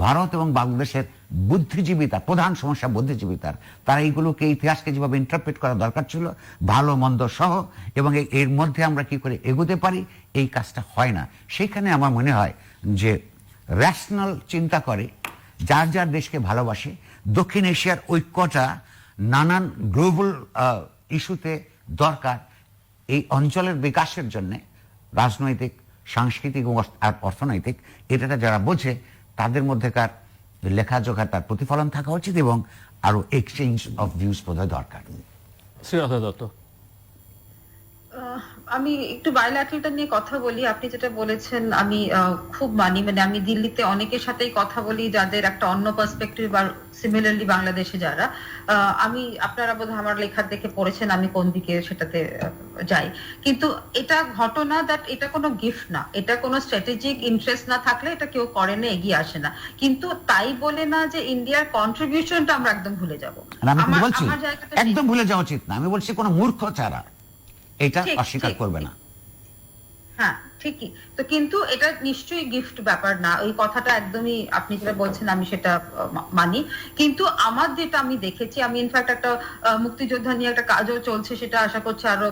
ভারত এবং বাংলাদেশের বুদ্ধিজীবিতা, প্রধান সমস্যা বুদ্ধিজীবিতার, তারা এইগুলোকে ইতিহাসকে যেভাবে ইন্টারপ্রেট করা দরকার ছিল ভালো মন্দ সহ, এবং এর মধ্যে আমরা কি করে এগোতে পারি, এই কাজটা হয় না। সেখানে আমার মনে হয় যে রেশনাল চিন্তা করে, যার যার দেশকে ভালোবাসে, দক্ষিণ এশিয়ার ঐক্যটা নানান গ্লোবাল ইস্যুতে দরকার। এই অঞ্চলের বিকাশের জন্য রাজনৈতিক, সাংস্কৃতিক আর অর্থনৈতিক, এটা যারা বোঝে তাদের মধ্যেকার লেখাজোখা তার প্রতিফলন থাকা উচিত, এবং আরো এক্সচেঞ্জ অফ ভিউজ বোধহয় দরকার। শ্রীলতা দত্ত, আমি একটু বায়োল্যাটারালটা নিয়ে কথা বলি। আপনি যেটা বলেছেন আমি খুব মানি, মানে আমি দিল্লিতে অনেকের সাথেই কথা বলি যাদের একটা অন্য পার্সপেক্টিভ, আর সিমিলারলি বাংলাদেশে যারা, আমি আপনারা বোধহয় আমার লেখা দেখে পড়েছেন আমি কোন দিকে সেটাতে যাই। কিন্তু এটা ঘটনা দ্যাট এটা কোনো গিফট না, এটা কোনো স্ট্র্যাটেজিক ইন্টারেস্ট না থাকলে এটা কেউ করে না, এগিয়ে আসে না। কিন্তু তাই বলে না যে ইন্ডিয়ার কন্ট্রিবিউশনটা আমরা একদম ভুলে যাবো। একদম ভুলে যাওয়া উচিত না। আমি বলছি কোনো মূর্খ ছাড়া এটা অস্বীকার করবে না। হ্যাঁ ঠিকই তো, কিন্তু এটা নিশ্চয়ই গিফট ব্যাপার না, ওই কথাটা একদমই আপনি যেটা বলছেন আমি সেটা মানি। কিন্তু আমার যেটা আমি দেখেছি, আমি ইনফ্যাক্ট একটা মুক্তিযোদ্ধা নিয়ে একটা কাজও চলছে, সেটা আশা করছি আরো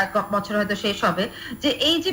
এক বছর হয়তো শেষ হবে, যে এই যে